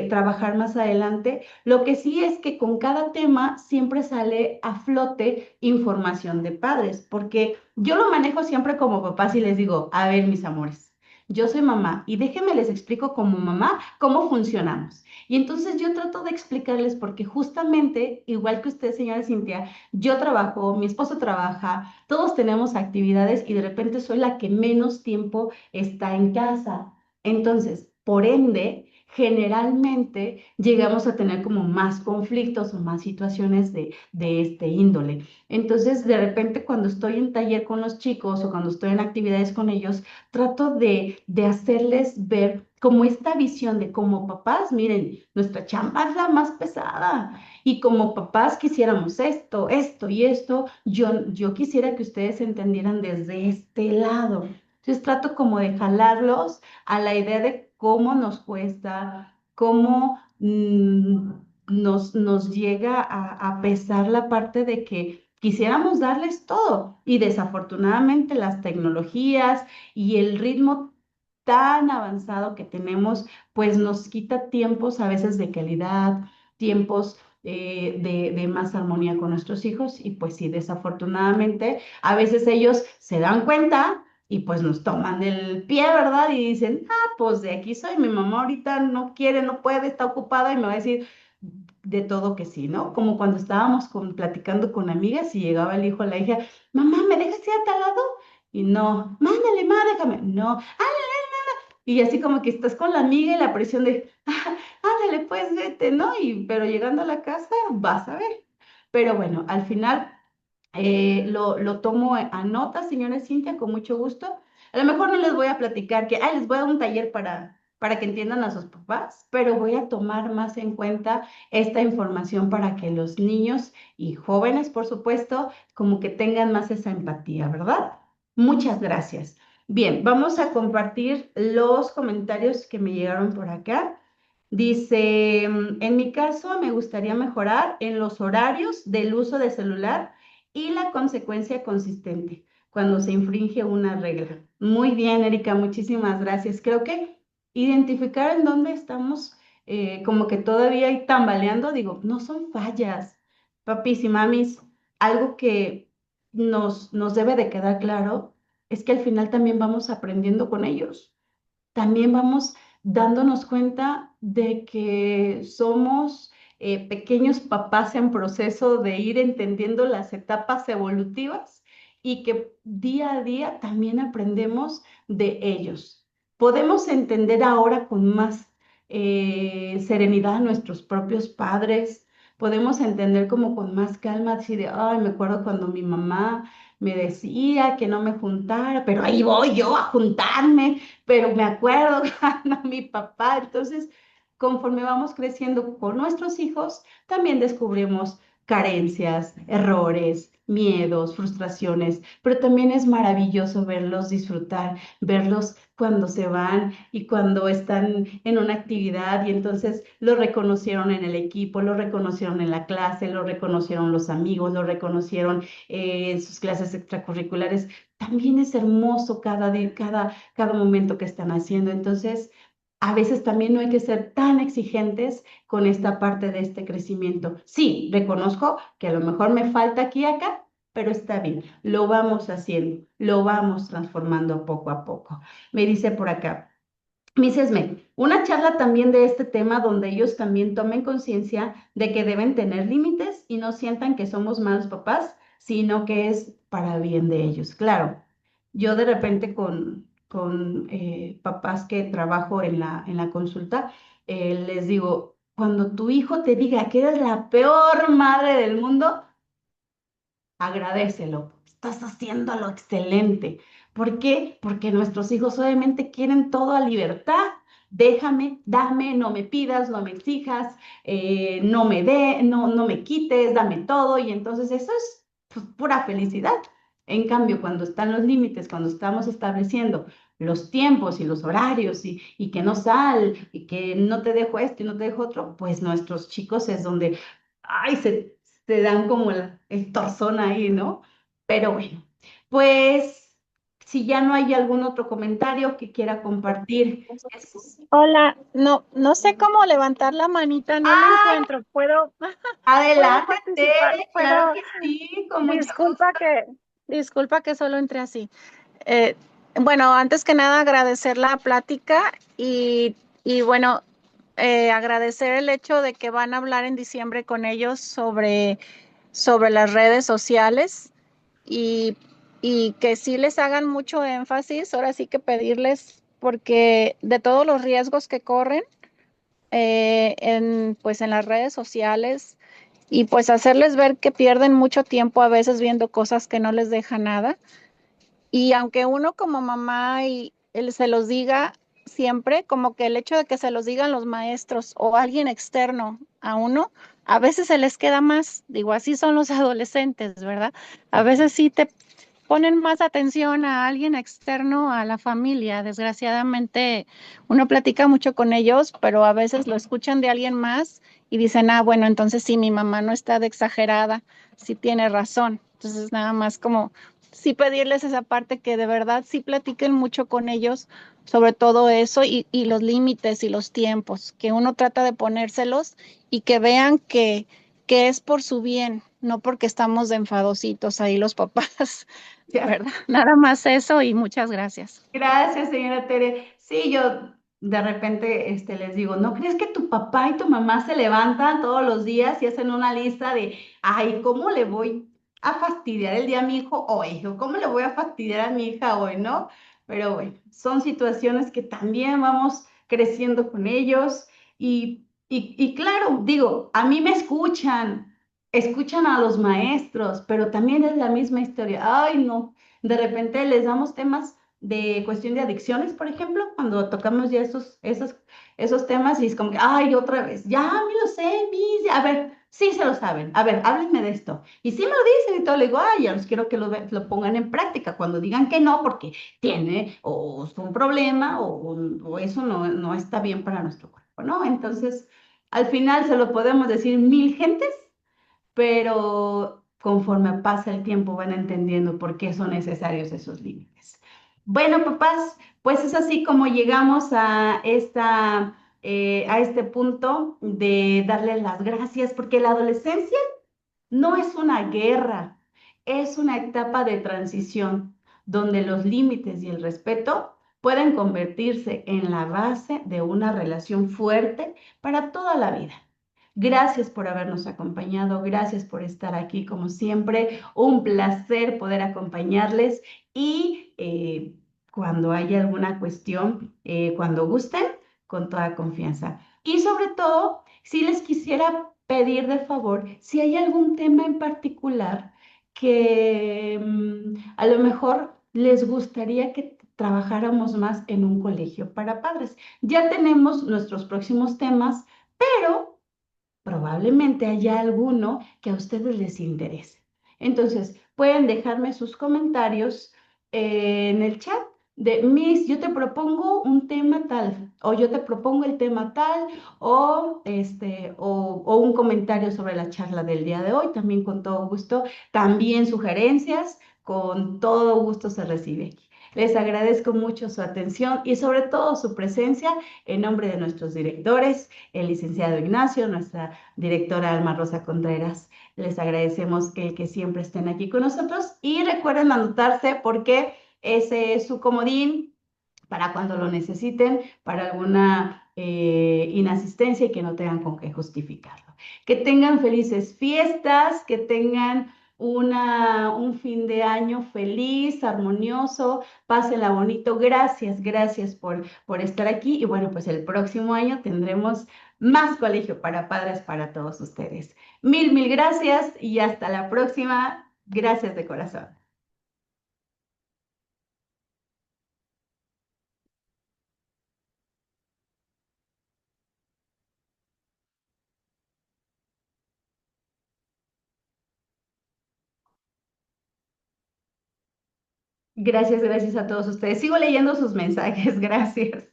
trabajar más adelante. Lo que sí es que con cada tema siempre sale a flote información de padres, porque yo lo manejo siempre como papás y les digo, a ver, mis amores, yo soy mamá y déjenme les explico como mamá cómo funcionamos. Y entonces yo trato de explicarles porque justamente, igual que usted, señora Cintia, yo trabajo, mi esposo trabaja, todos tenemos actividades y de repente soy la que menos tiempo está en casa. Entonces, por ende, generalmente llegamos a tener como más conflictos o más situaciones de este índole. Entonces, de repente, cuando estoy en taller con los chicos o cuando estoy en actividades con ellos, trato de hacerles ver como esta visión de como papás, miren, nuestra chamba es la más pesada y como papás quisiéramos esto, esto y esto, yo quisiera que ustedes entendieran desde este lado. Entonces trato como de jalarlos a la idea de cómo nos cuesta, cómo nos llega a pesar la parte de que quisiéramos darles todo y desafortunadamente las tecnologías y el ritmo tan avanzado que tenemos, pues nos quita tiempos a veces de calidad, tiempos de más armonía con nuestros hijos y pues sí, desafortunadamente a veces ellos se dan cuenta y pues nos toman del pie, ¿verdad? Y dicen, ah, pues de aquí soy, mi mamá ahorita no quiere, no puede, está ocupada y me va a decir de todo que sí, ¿no? Como cuando estábamos platicando con amigas y llegaba el hijo o la hija, mamá, ¿me dejas ir a tal lado? Y no, mándale, ma, déjame, no, y así como que estás con la amiga y la presión de, ándale, pues vete, ¿no? Pero llegando a la casa, vas a ver. pero bueno, al final lo tomo a nota, señora Cintia, con mucho gusto. A lo mejor no les voy a platicar que, ay, les voy a dar un taller para que entiendan a sus papás, pero voy a tomar más en cuenta esta información para que los niños y jóvenes, por supuesto, como que tengan más esa empatía, ¿verdad? Muchas gracias. Bien, vamos a compartir los comentarios que me llegaron por acá. Dice, en mi caso me gustaría mejorar en los horarios del uso de celular y la consecuencia consistente cuando se infringe una regla. Muy bien, Erika, muchísimas gracias. Creo que identificar en dónde estamos como que todavía hay tambaleando, digo, no son fallas, papis y mamis. Algo que nos debe de quedar claro es que al final también vamos aprendiendo con ellos, también vamos dándonos cuenta de que somos pequeños papás en proceso de ir entendiendo las etapas evolutivas y que día a día también aprendemos de ellos. Podemos entender ahora con más serenidad a nuestros propios padres, podemos entender como con más calma, así de, ay, me acuerdo cuando mi mamá me decía que no me juntara, pero ahí voy yo a juntarme, pero me acuerdo cuando mi papá, entonces, conforme vamos creciendo con nuestros hijos, también descubrimos carencias, errores, miedos, frustraciones, pero también es maravilloso verlos disfrutar, verlos cuando se van y cuando están en una actividad y entonces lo reconocieron en el equipo, lo reconocieron en la clase, lo reconocieron los amigos, lo reconocieron en sus clases extracurriculares. También es hermoso cada momento que están haciendo. Entonces, a veces también no hay que ser tan exigentes con esta parte de este crecimiento. Sí, reconozco que a lo mejor me falta aquí y acá, pero está bien, lo vamos haciendo, lo vamos transformando poco a poco. Me dice por acá. Mrs. May, una charla también de este tema donde ellos también tomen conciencia de que deben tener límites y no sientan que somos malos papás, sino que es para bien de ellos. Claro, yo de repente con papás que trabajo en la consulta, les digo, cuando tu hijo te diga que eres la peor madre del mundo, agradécelo, estás haciéndolo excelente. ¿Por qué? Porque nuestros hijos obviamente quieren todo a libertad. Déjame, dame, no me pidas, no me exijas, no me quites, dame todo. Y entonces eso es pues, pura felicidad. En cambio, cuando están los límites, cuando estamos estableciendo los tiempos y los horarios y que no sal y que no te dejo esto y no te dejo otro, pues nuestros chicos es donde, ay, se dan como el torzón ahí, ¿no? Pero bueno, pues si ya no hay algún otro comentario que quiera compartir. Hola, no sé cómo levantar la manita, no la Ah, encuentro. ¿Puedo, puedo adelante, participar? Tere, claro ¿Puedo? que sí, con mucho Disculpa gusto. que, disculpa que solo entré así. Eh, bueno, antes que nada agradecer la plática y bueno, agradecer el hecho de que van a hablar en diciembre con ellos sobre las redes sociales y, y que sí les hagan mucho énfasis, ahora sí que pedirles, porque de todos los riesgos que corren pues en las redes sociales y pues hacerles ver que pierden mucho tiempo a veces viendo cosas que no les deja nada. Y aunque uno como mamá y él se los diga siempre, como que el hecho de que se los digan los maestros o alguien externo a uno, a veces se les queda más, digo, así son los adolescentes, ¿verdad? A veces sí te ponen más atención a alguien externo a la familia. Desgraciadamente, uno platica mucho con ellos, pero a veces lo escuchan de alguien más y dicen, ah, bueno, entonces sí, mi mamá no está de exagerada, sí tiene razón. Entonces, nada más como sí pedirles esa parte que de verdad sí platiquen mucho con ellos sobre todo eso y los límites y los tiempos, que uno trata de ponérselos y que vean que es por su bien, no porque estamos de enfadositos ahí los papás, Ya. ¿verdad? Nada más eso y muchas gracias. Gracias, señora Tere. Sí, yo de repente les digo, ¿no crees que tu papá y tu mamá se levantan todos los días y hacen una lista de, ay, ¿cómo le voy a fastidiar el día a mi hijo hoy? ¿O cómo le voy a fastidiar a mi hija hoy, no? Pero bueno, son situaciones que también vamos creciendo con ellos y claro, digo, a mí me escuchan, escuchan a los maestros, pero también es la misma historia. Ay, no, de repente les damos temas de cuestión de adicciones, por ejemplo, cuando tocamos ya esos temas y es como que, ay, otra vez, ya me lo sé, mis, a ver, sí se lo saben, a ver, háblenme de esto. Y sí me lo dicen y todo, le digo, ay, ya los quiero que lo pongan en práctica, cuando digan que no, porque tiene o es un problema o eso no está bien para nuestro cuerpo, ¿no? Entonces, al final se lo podemos decir mil gentes, pero conforme pasa el tiempo van entendiendo por qué son necesarios esos límites. Bueno, papás, pues es así como llegamos a este punto de darles las gracias, porque la adolescencia no es una guerra, es una etapa de transición donde los límites y el respeto pueden convertirse en la base de una relación fuerte para toda la vida. Gracias por habernos acompañado, gracias por estar aquí como siempre. Un placer poder acompañarles y cuando haya alguna cuestión, cuando gusten, con toda confianza. Y sobre todo, si les quisiera pedir de favor, si hay algún tema en particular que a lo mejor les gustaría que trabajáramos más en un colegio para padres. Ya tenemos nuestros próximos temas, pero probablemente haya alguno que a ustedes les interese. Entonces, pueden dejarme sus comentarios en el chat de Miss, yo te propongo un tema tal, o yo te propongo el tema tal, o un comentario sobre la charla del día de hoy, también con todo gusto, también sugerencias, con todo gusto se recibe aquí. Les agradezco mucho su atención y sobre todo su presencia en nombre de nuestros directores, el licenciado Ignacio, nuestra directora Alma Rosa Contreras. Les agradecemos que siempre estén aquí con nosotros y recuerden anotarse porque ese es su comodín para cuando lo necesiten, para alguna inasistencia y que no tengan con qué justificarlo. Que tengan felices fiestas, que tengan un fin de año feliz, armonioso, pásenla bonito. Gracias, gracias por estar aquí. Y bueno, pues el próximo año tendremos más colegio para padres para todos ustedes. Mil gracias y hasta la próxima. Gracias de corazón. Gracias, gracias a todos ustedes. Sigo leyendo sus mensajes, gracias.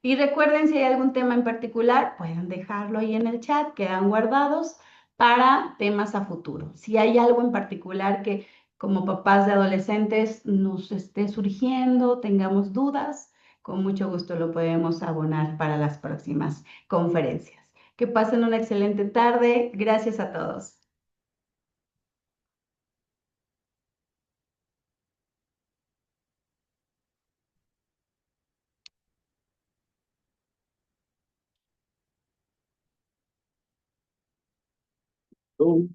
Y recuerden, si hay algún tema en particular, pueden dejarlo ahí en el chat, quedan guardados para temas a futuro. Si hay algo en particular que como papás de adolescentes nos esté surgiendo, tengamos dudas, con mucho gusto lo podemos abonar para las próximas conferencias. Que pasen una excelente tarde. Gracias a todos. Oh.